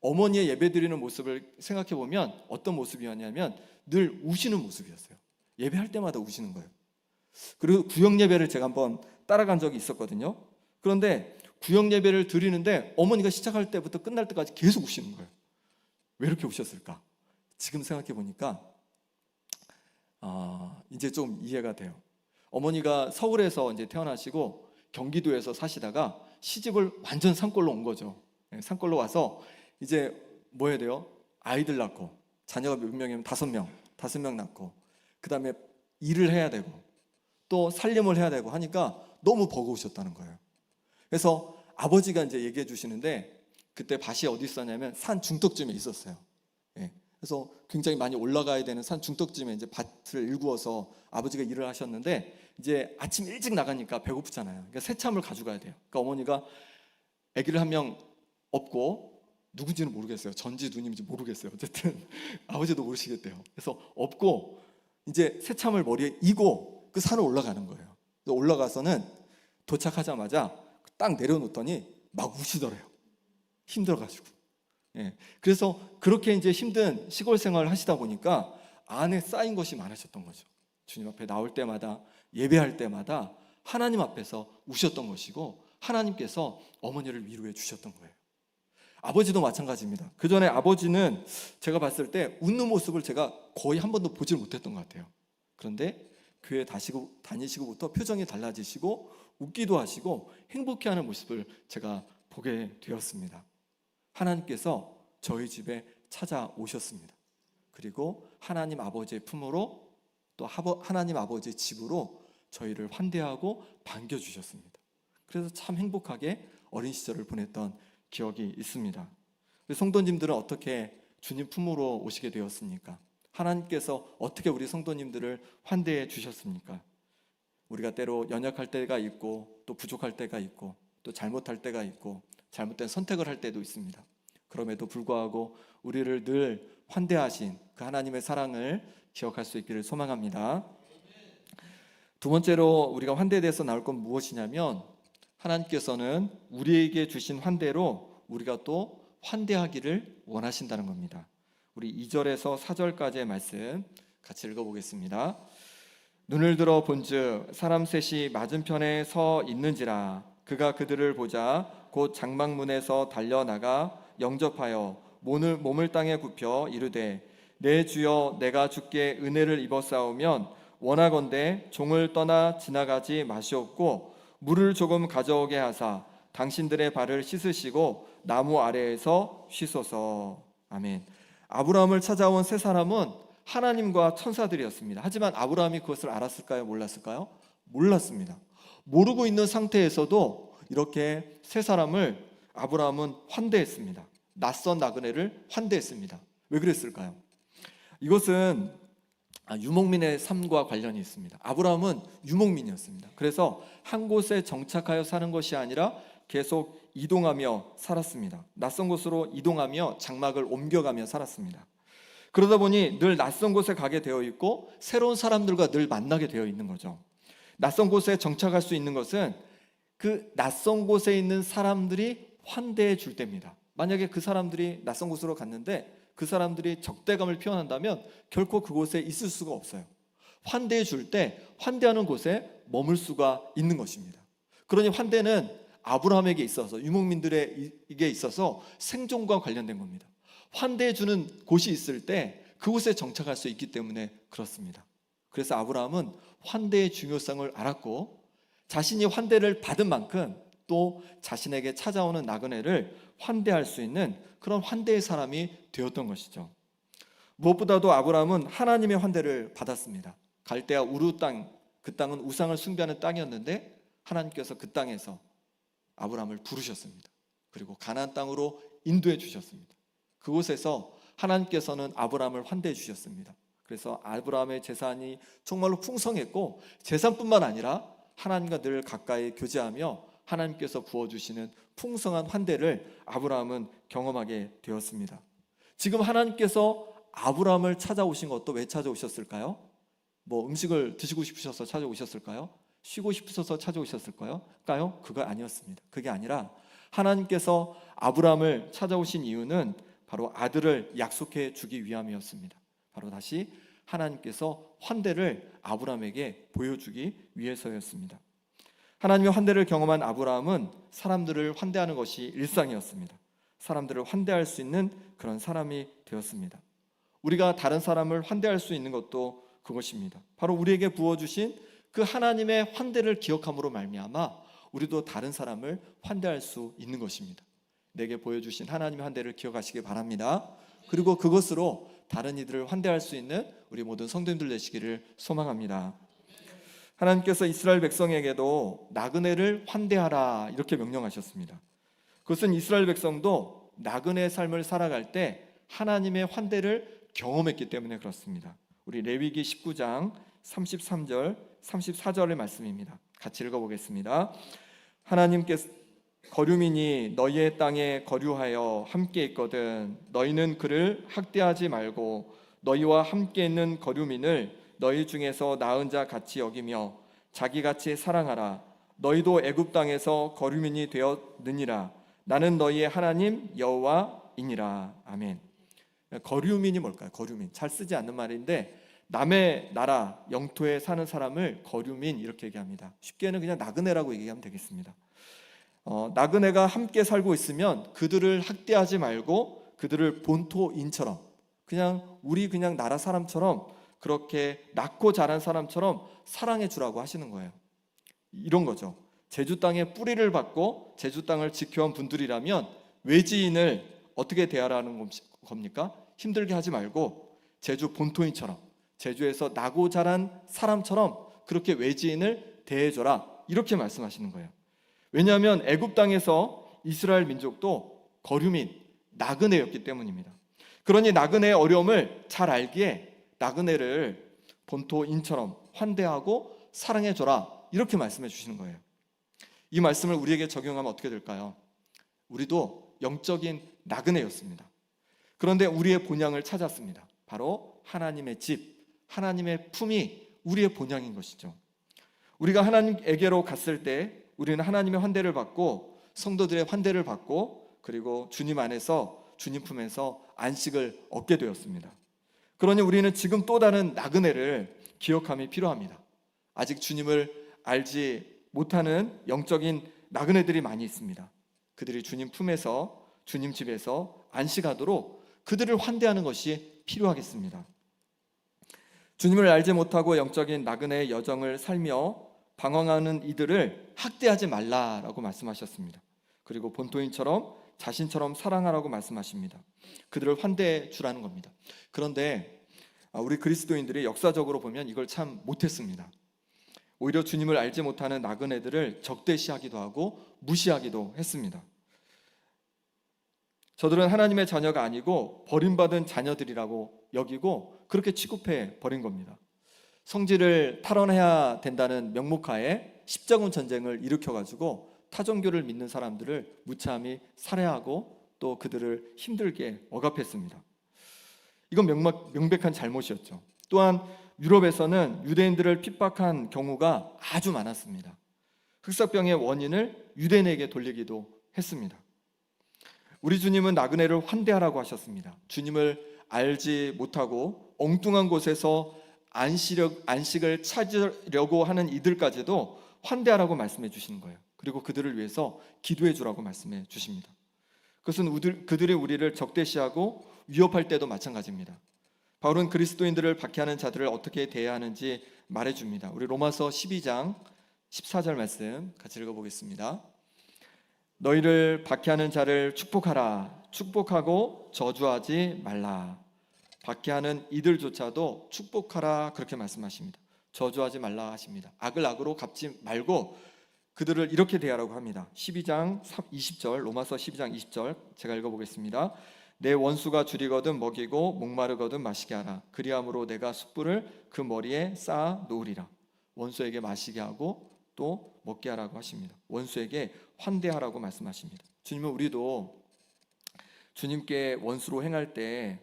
어머니의 예배 드리는 모습을 생각해 보면 어떤 모습이었냐면 늘 우시는 모습이었어요. 예배할 때마다 우시는 거예요. 그리고 구역 예배를 제가 한번 따라간 적이 있었거든요. 그런데 구역 예배를 드리는데 어머니가 시작할 때부터 끝날 때까지 계속 우시는 거예요. 왜 이렇게 우셨을까? 지금 생각해 보니까 이제 좀 이해가 돼요. 어머니가 서울에서 이제 태어나시고 경기도에서 사시다가 시집을 완전 산골로 온 거죠. 산골로 와서 이제 뭐 해야 돼요? 아이들 낳고 자녀가 몇 명이면 5명 낳고 그 다음에 일을 해야 되고 또 살림을 해야 되고 하니까 너무 버거우셨다는 거예요. 그래서 아버지가 이제 얘기해 주시는데 그때 밭이 어디 있었냐면 산 중턱쯤에 있었어요. 그래서 굉장히 많이 올라가야 되는 산 중턱쯤에 이제 밭을 일구어서 아버지가 일을 하셨는데 이제 아침 일찍 나가니까 배고프잖아요. 그러니까 새참을 가져가야 돼요. 그러니까 어머니가 아기를 한 명 업고 누군지는 모르겠어요. 전지 누님인지 모르겠어요. 어쨌든 아버지도 모르시겠대요. 그래서 업고 이제 새참을 머리에 이고 그 산을 올라가는 거예요. 그래서 올라가서는 도착하자마자 딱 내려놓더니 막 우시더래요. 힘들어가지고. 그래서 그렇게 이제 힘든 시골 생활을 하시다 보니까 안에 쌓인 것이 많으셨던 거죠. 주님 앞에 나올 때마다 예배할 때마다 하나님 앞에서 우셨던 것이고 하나님께서 어머니를 위로해 주셨던 거예요. 아버지도 마찬가지입니다. 그 전에 아버지는 제가 봤을 때 웃는 모습을 제가 거의 한 번도 보질 못했던 것 같아요. 그런데 교회 다니시고부터 표정이 달라지시고 웃기도 하시고 행복해하는 모습을 제가 보게 되었습니다. 하나님께서 저희 집에 찾아오셨습니다. 그리고 하나님 아버지의 품으로 또 하나님 아버지의 집으로 저희를 환대하고 반겨주셨습니다. 그래서 참 행복하게 어린 시절을 보냈던 기억이 있습니다. 성도님들은 어떻게 주님 품으로 오시게 되었습니까? 하나님께서 어떻게 우리 성도님들을 환대해 주셨습니까? 우리가 때로 연약할 때가 있고 또 부족할 때가 있고 또 잘못할 때가 있고 잘못된 선택을 할 때도 있습니다. 그럼에도 불구하고 우리를 늘 환대하신 그 하나님의 사랑을 기억할 수 있기를 소망합니다. 두 번째로 우리가 환대에 대해서 나올 건 무엇이냐면 하나님께서는 우리에게 주신 환대로 우리가 또 환대하기를 원하신다는 겁니다. 우리 2절에서 4절까지의 말씀 같이 읽어보겠습니다. 눈을 들어 본즉 사람 셋이 맞은편에 서 있는지라 그가 그들을 보자 곧 장막문에서 달려나가 영접하여 몸을 땅에 굽혀 이르되 내 주여 내가 주께 은혜를 입었사오면 원하건대 종을 떠나 지나가지 마시옵고 물을 조금 가져오게 하사 당신들의 발을 씻으시고 나무 아래에서 쉬소서. 아멘. 아브라함을 찾아온 세 사람은 하나님과 천사들이었습니다. 하지만 아브라함이 그것을 알았을까요? 몰랐을까요? 몰랐습니다. 모르고 있는 상태에서도 이렇게 세 사람을 아브라함은 환대했습니다. 낯선 나그네를 환대했습니다. 왜 그랬을까요? 이것은 유목민의 삶과 관련이 있습니다. 아브라함은 유목민이었습니다. 그래서 한 곳에 정착하여 사는 것이 아니라 계속 이동하며 살았습니다. 낯선 곳으로 이동하며 장막을 옮겨가며 살았습니다. 그러다 보니 늘 낯선 곳에 가게 되어 있고 새로운 사람들과 늘 만나게 되어 있는 거죠. 낯선 곳에 정착할 수 있는 것은 그 낯선 곳에 있는 사람들이 환대해 줄 때입니다. 만약에 그 사람들이 낯선 곳으로 갔는데 그 사람들이 적대감을 표현한다면 결코 그곳에 있을 수가 없어요. 환대해 줄 때 환대하는 곳에 머물 수가 있는 것입니다. 그러니 환대는 아브라함에게 있어서 유목민들에게 있어서 생존과 관련된 겁니다. 환대해 주는 곳이 있을 때 그곳에 정착할 수 있기 때문에 그렇습니다. 그래서 아브라함은 환대의 중요성을 알았고 자신이 환대를 받은 만큼 또 자신에게 찾아오는 나그네를 환대할 수 있는 그런 환대의 사람이 되었던 것이죠. 무엇보다도 아브라함은 하나님의 환대를 받았습니다. 갈대아 우르 땅, 그 땅은 우상을 숭배하는 땅이었는데 하나님께서 그 땅에서 아브라함을 부르셨습니다. 그리고 가나안 땅으로 인도해 주셨습니다. 그곳에서 하나님께서는 아브라함을 환대해 주셨습니다. 그래서 아브라함의 재산이 정말로 풍성했고 재산뿐만 아니라 하나님과 늘 가까이 교제하며 하나님께서 부어주시는 풍성한 환대를 아브라함은 경험하게 되었습니다. 지금 하나님께서 아브라함을 찾아오신 것도 왜 찾아오셨을까요? 뭐 음식을 드시고 싶으셔서 찾아오셨을까요? 쉬고 싶으셔서 찾아오셨을까요? 그거 아니었습니다. 그게 아니라 하나님께서 아브라함을 찾아오신 이유는 바로 아들을 약속해 주기 위함이었습니다. 바로 다시 하나님께서 환대를 아브라함에게 보여주기 위해서였습니다. 하나님의 환대를 경험한 아브라함은 사람들을 환대하는 것이 일상이었습니다. 사람들을 환대할 수 있는 그런 사람이 되었습니다. 우리가 다른 사람을 환대할 수 있는 것도 그것입니다. 바로 우리에게 부어주신 그 하나님의 환대를 기억함으로 말미암아 우리도 다른 사람을 환대할 수 있는 것입니다. 내게 보여주신 하나님의 환대를 기억하시기 바랍니다. 그리고 그것으로 다른 이들을 환대할 수 있는 우리 모든 성도님들 되시기를 소망합니다. 하나님께서 이스라엘 백성에게도 나그네를 환대하라 이렇게 명령하셨습니다. 그것은 이스라엘 백성도 나그네의 삶을 살아갈 때 하나님의 환대를 경험했기 때문에 그렇습니다. 우리 레위기 19장 33절 34절의 말씀입니다. 같이 읽어보겠습니다. 하나님께서 거류민이 너희의 땅에 거류하여 함께 있거든 너희는 그를 학대하지 말고 너희와 함께 있는 거류민을 너희 중에서 나은 자 같이 여기며 자기같이 사랑하라. 너희도 애굽 땅에서 거류민이 되었느니라. 나는 너희의 하나님 여호와이니라. 아멘. 거류민이 뭘까요? 거류민. 잘 쓰지 않는 말인데 남의 나라 영토에 사는 사람을 거류민 이렇게 얘기합니다. 쉽게는 그냥 나그네라고 얘기하면 되겠습니다. 나그네가 함께 살고 있으면 그들을 학대하지 말고 그들을 본토인처럼 우리 나라 사람처럼 그렇게 낳고 자란 사람처럼 사랑해 주라고 하시는 거예요. 이런 거죠. 제주 땅에 뿌리를 받고 제주 땅을 지켜온 분들이라면 외지인을 어떻게 대하라는 겁니까? 힘들게 하지 말고 제주 본토인처럼 제주에서 나고 자란 사람처럼 그렇게 외지인을 대해줘라 이렇게 말씀하시는 거예요. 왜냐하면 애굽 땅에서 이스라엘 민족도 거류민, 나그네였기 때문입니다. 그러니 나그네의 어려움을 잘 알기에 나그네를 본토인처럼 환대하고 사랑해줘라, 이렇게 말씀해 주시는 거예요. 이 말씀을 우리에게 적용하면 어떻게 될까요? 우리도 영적인 나그네였습니다. 그런데 우리의 본향을 찾았습니다. 바로 하나님의 집, 하나님의 품이 우리의 본향인 것이죠. 우리가 하나님에게로 갔을 때 우리는 하나님의 환대를 받고 성도들의 환대를 받고 그리고 주님 안에서, 주님 품에서 안식을 얻게 되었습니다. 그러니 우리는 지금 또 다른 나그네를 기억함이 필요합니다. 아직 주님을 알지 못하는 영적인 나그네들이 많이 있습니다. 그들이 주님 품에서, 주님 집에서 안식하도록 그들을 환대하는 것이 필요하겠습니다. 주님을 알지 못하고 영적인 나그네의 여정을 살며 방황하는 이들을 학대하지 말라라고 말씀하셨습니다. 그리고 본토인처럼 자신처럼 사랑하라고 말씀하십니다. 그들을 환대해 주라는 겁니다. 그런데 우리 그리스도인들이 역사적으로 보면 이걸 참 못했습니다. 오히려 주님을 알지 못하는 나그네들을 적대시하기도 하고 무시하기도 했습니다. 저들은 하나님의 자녀가 아니고 버림받은 자녀들이라고 여기고 그렇게 취급해 버린 겁니다. 성지를 탈환해야 된다는 명목하에 십자군 전쟁을 일으켜가지고 타종교를 믿는 사람들을 무참히 살해하고 또 그들을 힘들게 억압했습니다. 이건 명백한 잘못이었죠. 또한 유럽에서는 유대인들을 핍박한 경우가 아주 많았습니다. 흑사병의 원인을 유대인에게 돌리기도 했습니다. 우리 주님은 나그네를 환대하라고 하셨습니다. 주님을 알지 못하고 엉뚱한 곳에서 안식을 찾으려고 하는 이들까지도 환대하라고 말씀해 주시는 거예요. 그리고 그들을 위해서 기도해 주라고 말씀해 주십니다. 그것은 그들이 우리를 적대시하고 위협할 때도 마찬가지입니다. 바울은 그리스도인들을 박해하는 자들을 어떻게 대해야 하는지 말해줍니다. 우리 로마서 12장 14절 말씀 같이 읽어보겠습니다. 너희를 박해하는 자를 축복하라. 축복하고 저주하지 말라. 박해하는 이들조차도 축복하라, 그렇게 말씀하십니다. 저주하지 말라 하십니다. 악을 악으로 갚지 말고 그들을 이렇게 대하라고 합니다. 12장 20절, 로마서 12장 20절 제가 읽어보겠습니다. 내 원수가 줄이거든 먹이고 목마르거든 마시게 하라. 그리함으로 내가 숯불을 그 머리에 쌓아 놓으리라. 원수에게 마시게 하고 또 먹게 하라고 하십니다. 원수에게 환대하라고 말씀하십니다. 주님은 우리도 주님께 원수로 행할 때,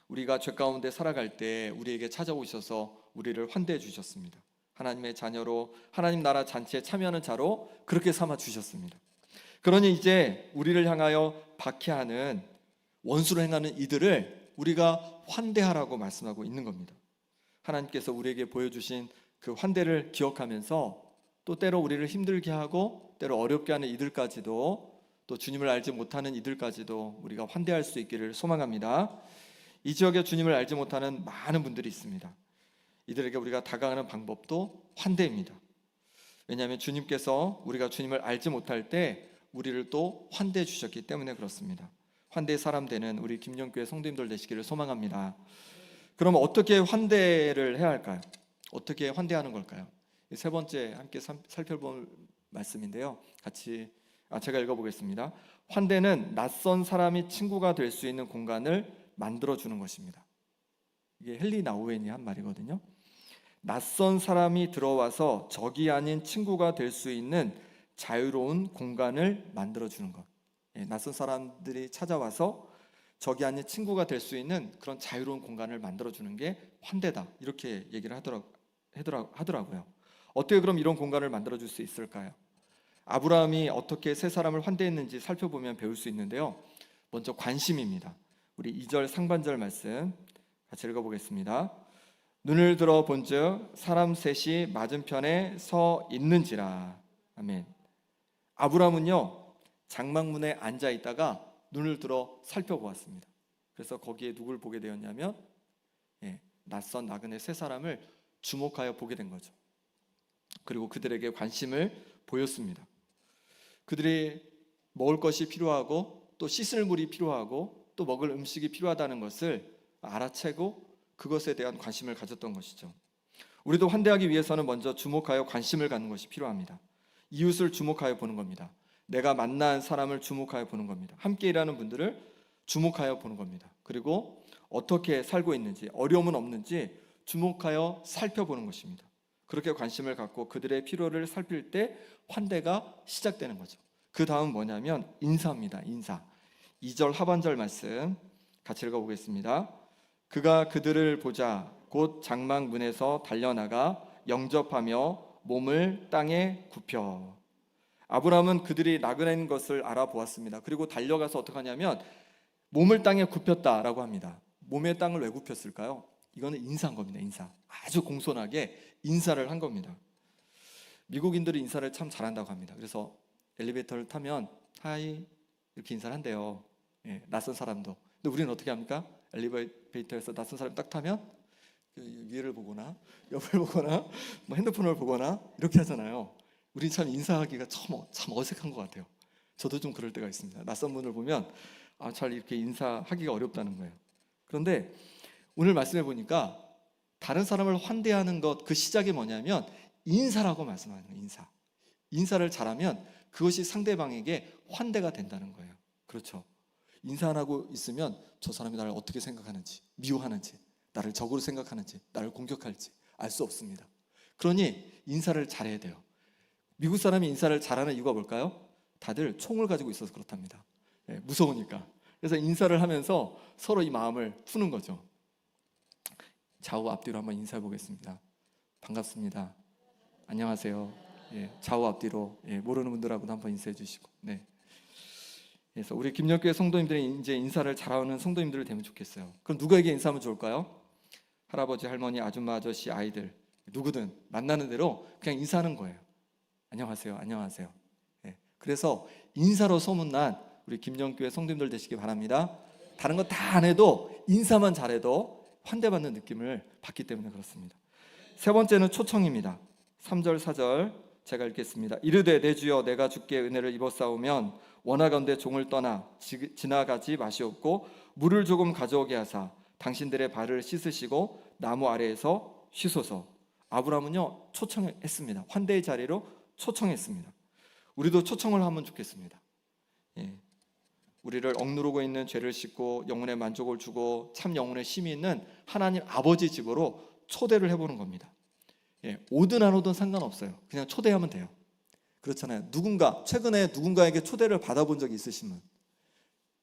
우리가 죄 가운데 살아갈 때 우리에게 찾아오셔서 우리를 환대해 주셨습니다. 하나님의 자녀로, 하나님 나라 잔치에 참여하는 자로 그렇게 삼아 주셨습니다. 그러니 이제 우리를 향하여 박해하는, 원수로 행하는 이들을 우리가 환대하라고 말씀하고 있는 겁니다. 하나님께서 우리에게 보여주신 그 환대를 기억하면서 또 때로 우리를 힘들게 하고 때로 어렵게 하는 이들까지도, 또 주님을 알지 못하는 이들까지도 우리가 환대할 수 있기를 소망합니다. 이 지역에 주님을 알지 못하는 많은 분들이 있습니다. 이들에게 우리가 다가가는 방법도 환대입니다. 왜냐하면 주님께서 우리가 주님을 알지 못할 때 우리를 또 환대해 주셨기 때문에 그렇습니다. 환대의 사람 되는 우리 김영교회 성도님들 되시기를 소망합니다. 그럼 어떻게 환대를 해야 할까요? 어떻게 환대하는 걸까요? 세 번째 함께 살펴볼 말씀인데요. 제가 읽어보겠습니다. 환대는 낯선 사람이 친구가 될 수 있는 공간을 만들어주는 것입니다. 이게 헨리 나우엔이 한 말이거든요. 낯선 사람이 들어와서 적이 아닌 친구가 될 수 있는 자유로운 공간을 만들어주는 것. 낯선 사람들이 찾아와서 적이 아닌 친구가 될 수 있는 그런 자유로운 공간을 만들어주는 게 환대다, 이렇게 얘기를 하더라고요. 어떻게 그럼 이런 공간을 만들어줄 수 있을까요? 아브라함이 어떻게 세 사람을 환대했는지 살펴보면 배울 수 있는데요. 먼저 관심입니다. 우리 2절 상반절 말씀 같이 읽어보겠습니다. 눈을 들어 본즉 사람 셋이 맞은편에 서 있는지라. 아멘. 아브라함은요, 장막문에 앉아 있다가 눈을 들어 살펴보았습니다. 그래서 거기에 누굴 보게 되었냐면 낯선 나그네 세 사람을 주목하여 보게 된 거죠. 그리고 그들에게 관심을 보였습니다. 그들이 먹을 것이 필요하고 또 씻을 물이 필요하고 또 먹을 음식이 필요하다는 것을 알아채고 그것에 대한 관심을 가졌던 것이죠. 우리도 환대하기 위해서는 먼저 주목하여 관심을 갖는 것이 필요합니다. 이웃을 주목하여 보는 겁니다. 내가 만난 사람을 주목하여 보는 겁니다. 함께 일하는 분들을 주목하여 보는 겁니다. 그리고 어떻게 살고 있는지, 어려움은 없는지 주목하여 살펴보는 것입니다. 그렇게 관심을 갖고 그들의 필요를 살필 때 환대가 시작되는 거죠. 그 다음 뭐냐면 인사입니다. 인사. 2절 하반절 말씀 같이 읽어보겠습니다. 그가 그들을 보자 곧 장막 문에서 달려나가 영접하며 몸을 땅에 굽혀. 아브라함은 그들이 나그네인 것을 알아보았습니다. 그리고 달려가서 어떻게 하냐면 몸을 땅에 굽혔다라고 합니다. 몸의 땅을 왜 굽혔을까요? 이거는 인사한 겁니다. 인사. 아주 공손하게 인사를 한 겁니다. 미국인들이 인사를 참 잘한다고 합니다. 그래서 엘리베이터를 타면 하이 이렇게 인사를 한대요. 예, 낯선 사람도. 근데 우리는 어떻게 합니까? 엘리베이터에서 낯선 사람 딱 타면 위를 보거나 옆을 보거나 뭐 핸드폰을 보거나 이렇게 하잖아요. 우리 참 인사하기가 참 어색한 것 같아요. 저도 좀 그럴 때가 있습니다. 낯선 분을 보면 잘 이렇게 인사하기가 어렵다는 거예요. 그런데 오늘 말씀해 보니까 다른 사람을 환대하는 것 그 시작이 뭐냐면 인사라고 말씀하는 거예요. 인사. 인사를 잘하면 그것이 상대방에게 환대가 된다는 거예요. 그렇죠. 인사 안 하고 있으면 저 사람이 나를 어떻게 생각하는지, 미워하는지, 나를 적으로 생각하는지, 나를 공격할지 알 수 없습니다. 그러니 인사를 잘해야 돼요. 미국 사람이 인사를 잘하는 이유가 뭘까요? 다들 총을 가지고 있어서 그렇답니다. 예, 무서우니까. 그래서 인사를 하면서 서로 이 마음을 푸는 거죠. 좌우 앞뒤로 한번 인사해 보겠습니다. 반갑습니다. 안녕하세요. 예, 좌우 앞뒤로 모르는 분들하고도 한번 인사해 주시고. 네. 그래서 우리 김영교회 성도님들이 이제 인사를 잘하는 성도님들이 되면 좋겠어요. 그럼 누구에게 인사하면 좋을까요? 할아버지, 할머니, 아줌마, 아저씨, 아이들 누구든 만나는 대로 그냥 인사하는 거예요. 안녕하세요. 안녕하세요. 예, 그래서 인사로 소문난 우리 김영교회 성도님들 되시기 바랍니다. 다른 거 다 안 해도 인사만 잘해도 환대받는 느낌을 받기 때문에 그렇습니다. 세 번째는 초청입니다. 3절 4절 제가 읽겠습니다. 이르되 내 주여 내가 주께 은혜를 입었사오면 원하건대 종을 떠나 지나가지 마시옵고 물을 조금 가져오게 하사 당신들의 발을 씻으시고 나무 아래에서 쉬소서. 아브라함은요 초청했습니다. 환대의 자리로 초청했습니다. 우리도 초청을 하면 좋겠습니다. 예. 우리를 억누르고 있는 죄를 씻고 영혼의 만족을 주고 참 영혼의 쉼이 있는 하나님 아버지 집으로 초대를 해보는 겁니다. 예, 오든 안 오든 상관없어요. 그냥 초대하면 돼요. 그렇잖아요. 최근에 누군가에게 초대를 받아본 적이 있으신 분?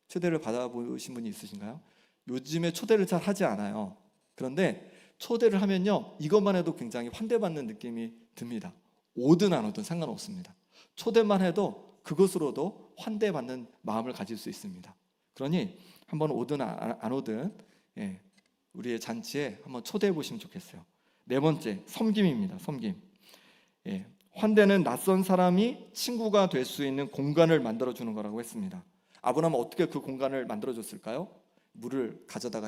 초대를 받아보신 분이 있으신가요? 요즘에 초대를 잘 하지 않아요. 그런데 초대를 하면요 이것만 해도 굉장히 환대받는 느낌이 듭니다. 오든 안 오든 상관없습니다. 초대만 해도 그것으로도 환대받는 마음을 가질 수 있습니다. 그러니 한번 오든 안 오든 우리의 잔치에 한번 초대해 보시면 좋겠어요. 네 번째, 섬김입니다. 섬김. 환대는 낯선 사람이 친구가 될 수 있는 공간을 만들어주는 거라고 했습니다. 아브라함은 어떻게 그 공간을 만들어줬을까요?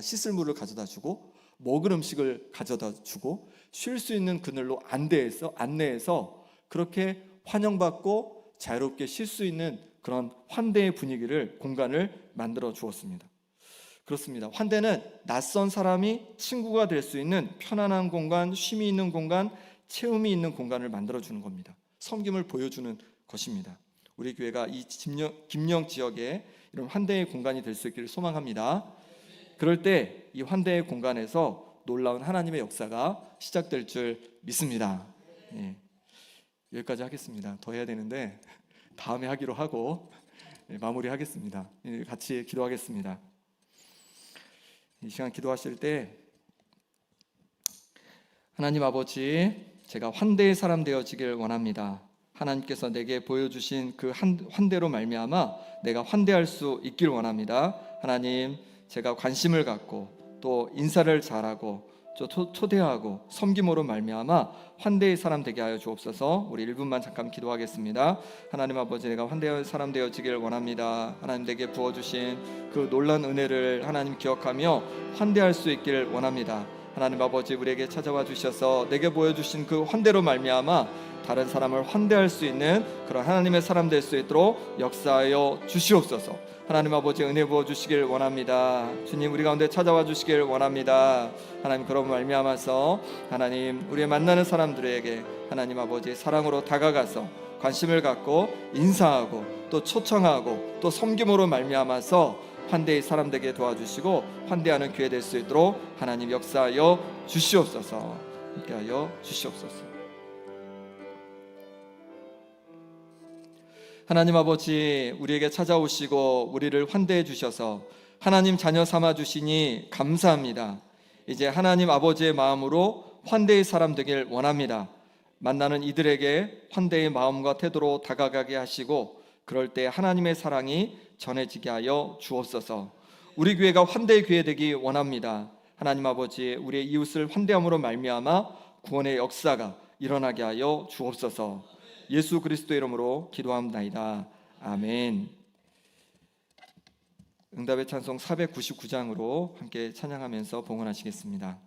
씻을 물을 가져다 주고 먹을 음식을 가져다 주고 쉴 수 있는 그늘로 안내해서 그렇게 환영받고 자유롭게 쉴 수 있는 그런 환대의 분위기를 공간을 만들어 주었습니다. 그렇습니다. 환대는 낯선 사람이 친구가 될 수 있는 편안한 공간, 쉼이 있는 공간, 체험이 있는 공간을 만들어 주는 겁니다. 섬김을 보여주는 것입니다. 우리 교회가 이 김영 지역에 이런 환대의 공간이 될 수 있기를 소망합니다. 그럴 때 이 환대의 공간에서 놀라운 하나님의 역사가 시작될 줄 믿습니다. 여기까지 하겠습니다. 더 해야 되는데 다음에 하기로 하고 마무리하겠습니다. 같이 기도하겠습니다. 이 시간 기도하실 때 하나님 아버지, 제가 환대의 사람 되어지길 원합니다. 하나님께서 내게 보여주신 그 환대로 말미암아 내가 환대할 수 있길 원합니다. 하나님, 제가 관심을 갖고 또 인사를 잘하고 초대하고 섬김으로 말미암아 환대의 사람 되게 하여 주옵소서. 우리 1분만 잠깐 기도하겠습니다. 하나님 아버지, 내가 환대의 사람 되어지길 원합니다. 하나님 내게 부어주신 그 놀라운 은혜를 하나님 기억하며 환대할 수 있길 원합니다. 하나님 아버지, 우리에게 찾아와 주셔서 내게 보여주신 그 환대로 말미암아 다른 사람을 환대할 수 있는 그런 하나님의 사람 될 수 있도록 역사하여 주시옵소서. 하나님 아버지, 은혜 부어주시길 원합니다. 주님, 우리 가운데 찾아와 주시길 원합니다. 하나님, 그런 말미암아서 하나님 우리의 만나는 사람들에게 하나님 아버지 사랑으로 다가가서 관심을 갖고 인사하고 또 초청하고 또 섬김으로 말미암아서 환대의 사람 되게 도와주시고 환대하는 교회 될 수 있도록 하나님 역사하여 주시옵소서. 함께하여 주시옵소서. 하나님 아버지, 우리에게 찾아오시고 우리를 환대해 주셔서 하나님 자녀 삼아 주시니 감사합니다. 이제 하나님 아버지의 마음으로 환대의 사람 되길 원합니다. 만나는 이들에게 환대의 마음과 태도로 다가가게 하시고 그럴 때 하나님의 사랑이 전해지게 하여 주옵소서. 우리 교회가 환대의 교회 되기 원합니다. 하나님 아버지, 우리의 이웃을 환대함으로 말미암아 구원의 역사가 일어나게 하여 주옵소서. 예수 그리스도의 이름으로 기도합나이다. 아멘. 응답의 찬송 499장으로 함께 찬양하면서 봉헌하시겠습니다.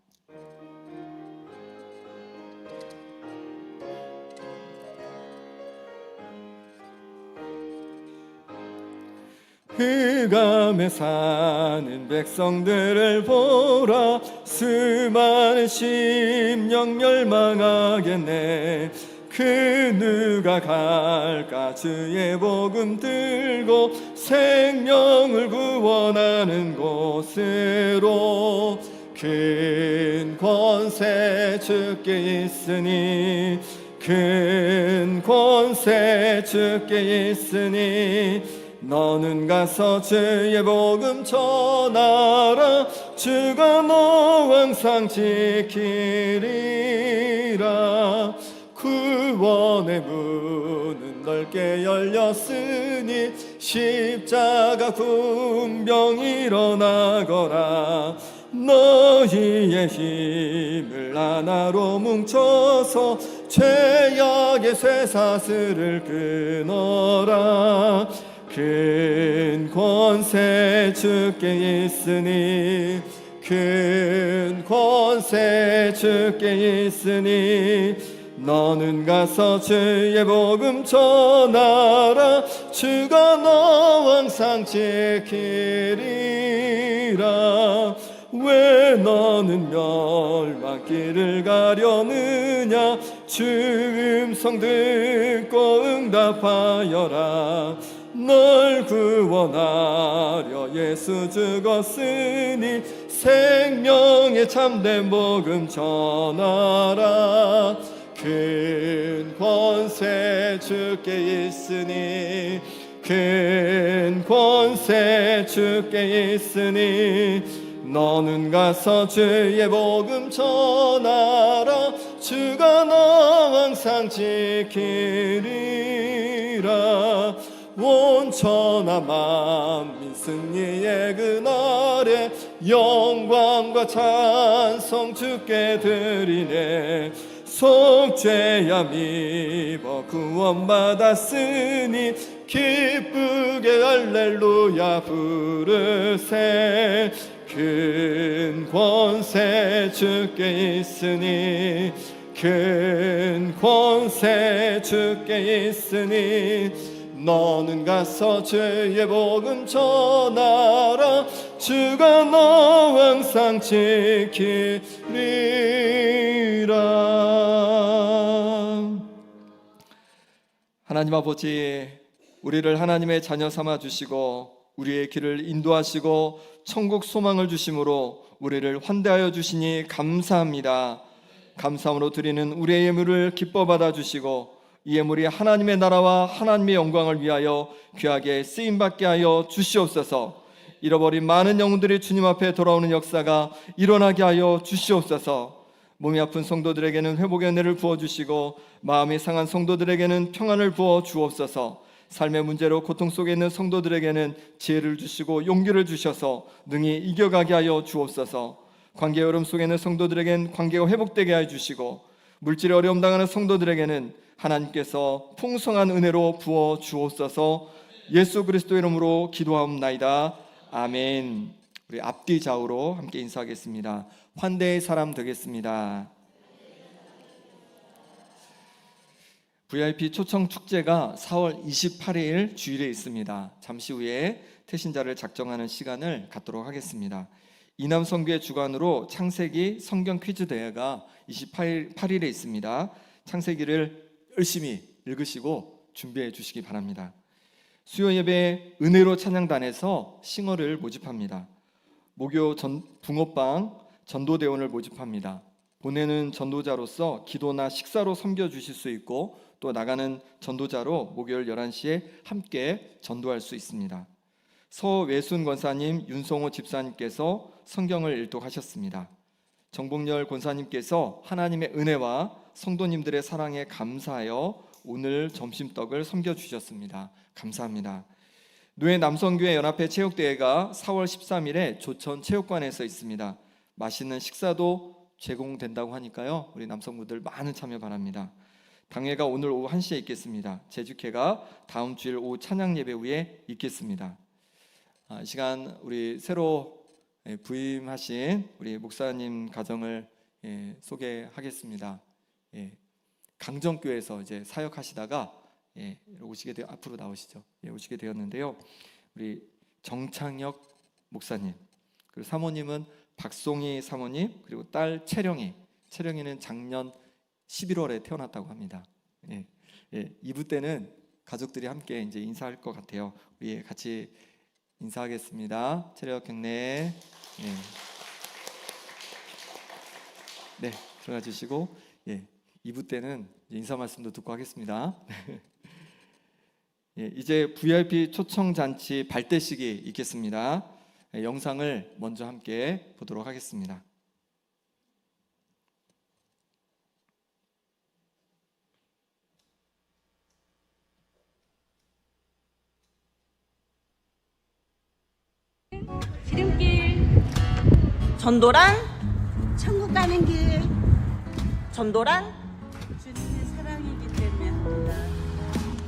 흑암에 사는 백성들을 보라. 수많은 심령 멸망하겠네. 그 누가 갈까 주의 복음 들고 생명을 구원하는 곳으로. 큰 권세 주께 있으니 큰 권세 주께 있으니 너는 가서 주의 복음 전하라. 주가 너 항상 지키리라. 구원의 문은 넓게 열렸으니 십자가 군병 일어나거라. 너희의 힘을 하나로 뭉쳐서 죄악의 쇠사슬을 끊어라. 큰 권세 주께 있으니 큰 권세 주께 있으니 너는 가서 주의 복음 전하라. 주가 너 항상 지키리라. 왜 너는 멸망길을 가려느냐. 주 음성 듣고 응답하여라. 널 구원하려 예수 죽었으니 생명의 참된 복음 전하라. 큰 권세 주께 있으니 큰 권세 주께 있으니 너는 가서 주의 복음 전하라. 주가 너 항상 지키리라. 온 천하 만민 승리의 그날에 영광과 찬송 주께 드리네. 속죄야 입어 구원받았으니 기쁘게 할렐루야 부르세. 큰 권세 주께 있으니 큰 권세 주께 있으니 너는 가서 주의 복음 전하라. 주가 너 항상 지키리라. 하나님 아버지, 우리를 하나님의 자녀 삼아 주시고 우리의 길을 인도하시고 천국 소망을 주심으로 우리를 환대하여 주시니 감사합니다. 감사함으로 드리는 우리의 예물을 기뻐 받아 주시고 이 예물이 하나님의 나라와 하나님의 영광을 위하여 귀하게 쓰임받게 하여 주시옵소서. 잃어버린 많은 영혼들이 주님 앞에 돌아오는 역사가 일어나게 하여 주시옵소서. 몸이 아픈 성도들에게는 회복의 은혜를 부어주시고 마음이 상한 성도들에게는 평안을 부어 주옵소서. 삶의 문제로 고통 속에 있는 성도들에게는 지혜를 주시고 용기를 주셔서 능히 이겨가게 하여 주옵소서. 관계의 어려움 속에 있는 성도들에게는 관계가 회복되게 하여 주시고 물질의 어려움 당하는 성도들에게는 하나님께서 풍성한 은혜로 부어 주옵소서. 예수 그리스도의 이름으로 기도하옵나이다. 아멘. 우리 앞뒤 좌우로 함께 인사하겠습니다. 환대의 사람 되겠습니다. VIP 초청 축제가 4월 28일 주일에 있습니다. 잠시 후에 태신자를 작정하는 시간을 갖도록 하겠습니다. 이남성교회 주관으로 창세기 성경 퀴즈 대회가 28일에 있습니다. 창세기를 열심히 읽으시고 준비해 주시기 바랍니다. 수요 예배 은혜로 찬양단에서 싱어를 모집합니다. 목요 붕어빵 전도대원을 모집합니다. 보내는 전도자로서 기도나 식사로 섬겨주실 수 있고 또 나가는 전도자로 목요일 11시에 함께 전도할 수 있습니다. 서외순 권사님, 윤성호 집사님께서 성경을 일독하셨습니다. 정복열 권사님께서 하나님의 은혜와 성도님들의 사랑에 감사하여 오늘 점심떡을 섬겨주셨습니다. 감사합니다. 노예 남성교회 연합회 체육대회가 4월 13일에 조천 체육관에서 있습니다. 맛있는 식사도 제공된다고 하니까요, 우리 남성분들 많은 참여 바랍니다. 당회가 오늘 오후 1시에 있겠습니다. 제주회가 다음 주일 오후 찬양 예배 후에 있겠습니다. 이 시간 우리 새로 부임하신 우리 목사님 가정을 소개하겠습니다. 강정교회에서 이제 사역하시다가 앞으로 나오시죠. 오시게 되었는데요. 우리 정창혁 목사님, 그리고 사모님은 박송희 사모님, 그리고 딸 채령이는 작년 11월에 태어났다고 합니다. 2부 때는 가족들이 함께 이제 인사할 것 같아요. 우리 같이 인사하겠습니다. 체력 경례. 네, 들어가 주시고 2부 때는 인사 말씀도 듣고 하겠습니다. 이제 VIP 초청 잔치 발대식이 있겠습니다. 영상을 먼저 함께 보도록 하겠습니다. 지름길 전도란 천국 가는 길 전도란 주님의 사랑이기 때문에 합니다.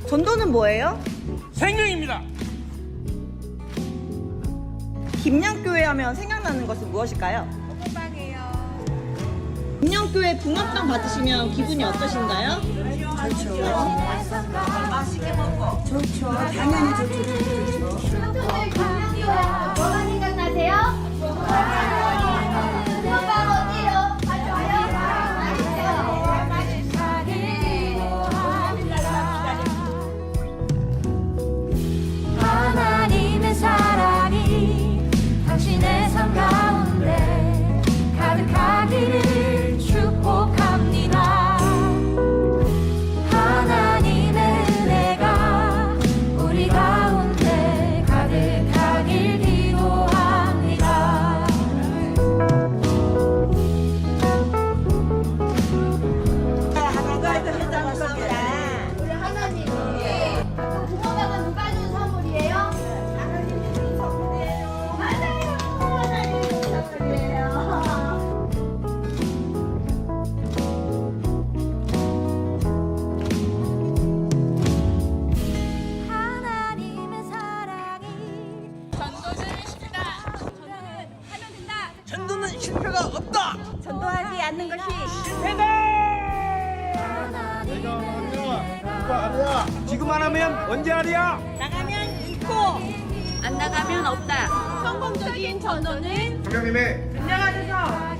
전도는 뭐예요? 생명입니다. 김양교회 하면 생각나는 것은 무엇일까요? 호빵이에요. 김양교회 붕어빵 받으시면 기분이 어떠신가요? 좋죠. 맛있게 먹고. 좋죠. 당연히 좋죠. 청소년 김명교회야. 뭐가 생각나세요? 붕어빵 어디요? 가져와요? 하나님의 사랑이 당신의 삶 가운데 가득하기를 축복합니다. 하나님의 은혜가 우리 가운데 가득하길 기도합니다. 우리 하나님이 붕어빵은 누가 준 선물이에요? 하나님이 준 선물이에요. 맞아요. 하나님이 준 선물이에요. 하나님의 사랑이 전도는 실패가 없다. 전도하지 않는 것이 지금 안 하면 언제 하랴? 나가면 있고 안 나가면 없다. 성공적인 전도는 성령님의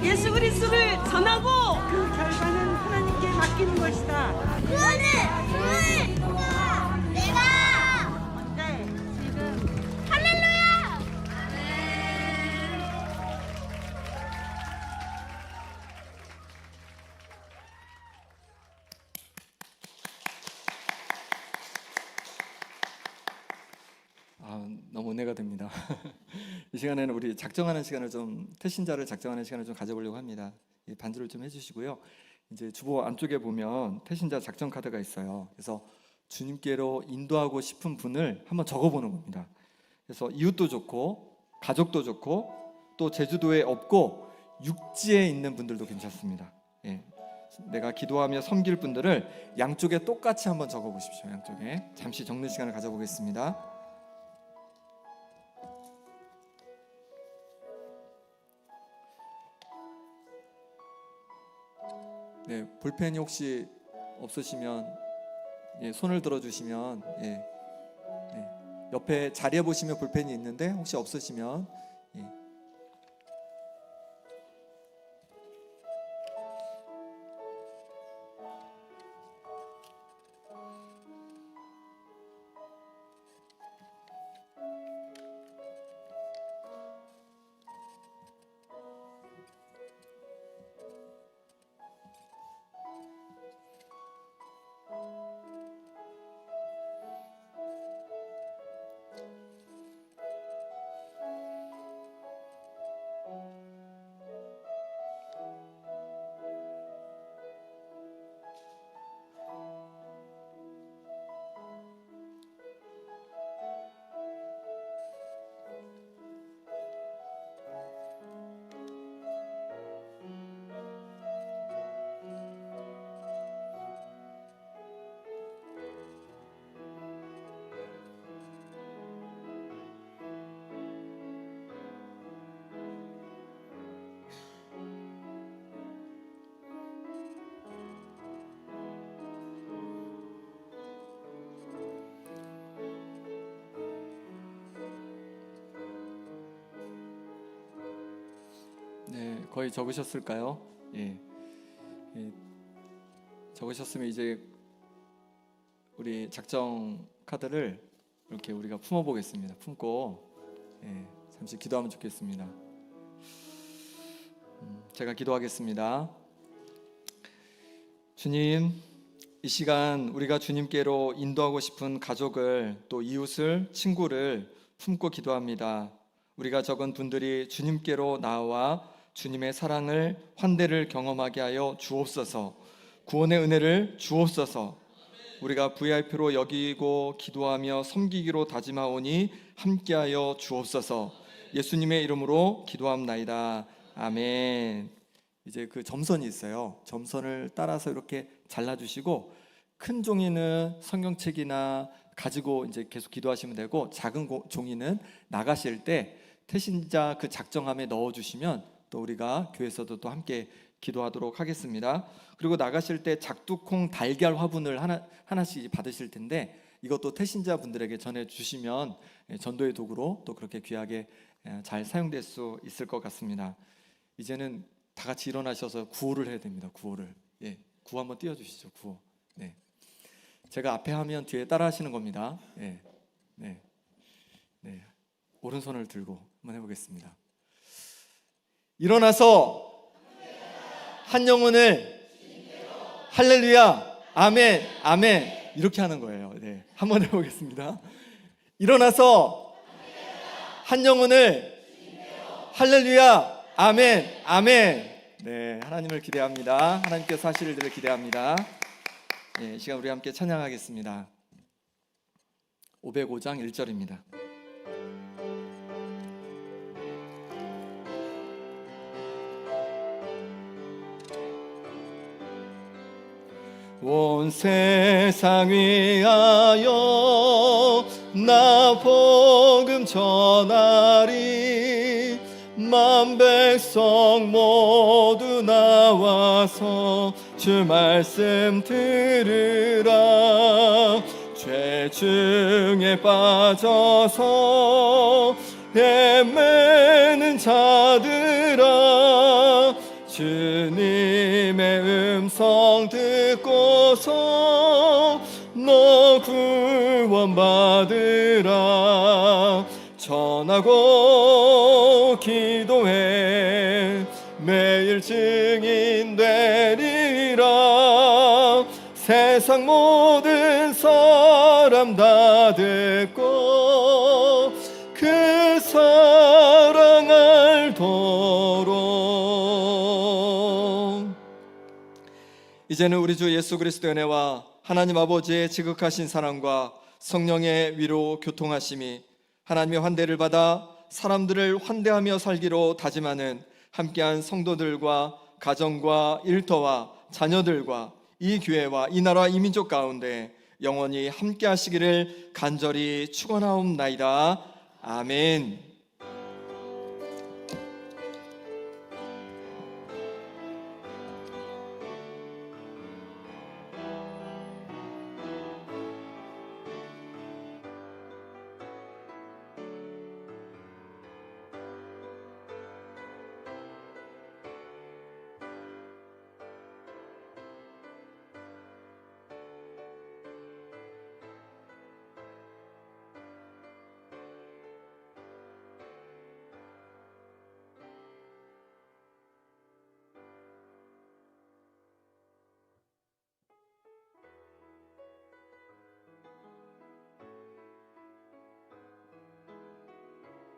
예수 그리스도를 전하고 그 결과는 하나님께 맡기는 것이다. 구원을 내가 할렐루야. 너무 은혜가 됩니다. 이 시간에는 우리 작정하는 시간을 태신자를 작정하는 시간을 좀 가져보려고 합니다. 반주를 좀 해주시고요. 이제 주보 안쪽에 보면 태신자 작정 카드가 있어요. 그래서 주님께로 인도하고 싶은 분을 한번 적어보는 겁니다. 그래서 이웃도 좋고 가족도 좋고 또 제주도에 없고 육지에 있는 분들도 괜찮습니다. 내가 기도하며 섬길 분들을 양쪽에 똑같이 한번 적어보십시오. 양쪽에 잠시 적는 시간을 가져보겠습니다. 볼펜이 혹시 없으시면 손을 들어주시면 옆에 자리에 보시면 볼펜이 있는데 혹시 없으시면 거의 적으셨을까요? 예. 적으셨으면 이제 우리 작정 카드를 이렇게 우리가 품어보겠습니다. 품고 잠시 기도하면 좋겠습니다. 제가 기도하겠습니다. 주님, 이 시간 우리가 주님께로 인도하고 싶은 가족을, 또 이웃을, 친구를 품고 기도합니다. 우리가 적은 분들이 주님께로 나와 주님의 사랑을, 환대를 경험하게 하여 주옵소서. 구원의 은혜를 주옵소서. 우리가 VIP로 여기고 기도하며 섬기기로 다짐하오니 함께하여 주옵소서. 예수님의 이름으로 기도합나이다. 아멘. 이제 그 점선이 있어요. 점선을 따라서 이렇게 잘라주시고, 큰 종이는 성경책이나 가지고 이제 계속 기도하시면 되고, 작은 종이는 나가실 때 태신자 그 작정함에 넣어주시면 또 우리가 교회에서도 또 함께 기도하도록 하겠습니다. 그리고 나가실 때 작두콩 달걀 화분을 하나씩 받으실 텐데, 이것도 태신자 분들에게 전해주시면 전도의 도구로 또 그렇게 귀하게 잘 사용될 수 있을 것 같습니다. 이제는 다 같이 일어나셔서 구호를 해야 됩니다. 구호를. 구호 한번 띄워주시죠. 구호. 네. 제가 앞에 하면 뒤에 따라 하시는 겁니다. 네. 오른손을 들고 한번 해보겠습니다. 일어나서 한 영혼을, 할렐루야, 아멘, 아멘, 이렇게 하는 거예요. 네. 한번 해보겠습니다. 일어나서 한 영혼을, 할렐루야, 아멘, 아멘. 네, 하나님을 기대합니다. 하나님께서 하실 일들을 기대합니다. 네, 이 시간 우리 함께 찬양하겠습니다. 505장 1절입니다. 온 세상 위하여 나 복음 전하리. 만 백성 모두 나와서 주 말씀 들으라. 죄 중에 빠져서 헤매는 자들아, 주님의 음성 듣고서 너 구원받으라. 전하고 기도해 매일 증인 되리라. 세상 모든 사람 다 듣고 그 사랑 알도록. 이제는 우리 주 예수 그리스도의 은혜와 하나님 아버지의 지극하신 사랑과 성령의 위로 교통하심이, 하나님의 환대를 받아 사람들을 환대하며 살기로 다짐하는 함께한 성도들과 가정과 일터와 자녀들과 이 교회와 이 나라 이 민족 가운데 영원히 함께 하시기를 간절히 축원하옵나이다. 아멘.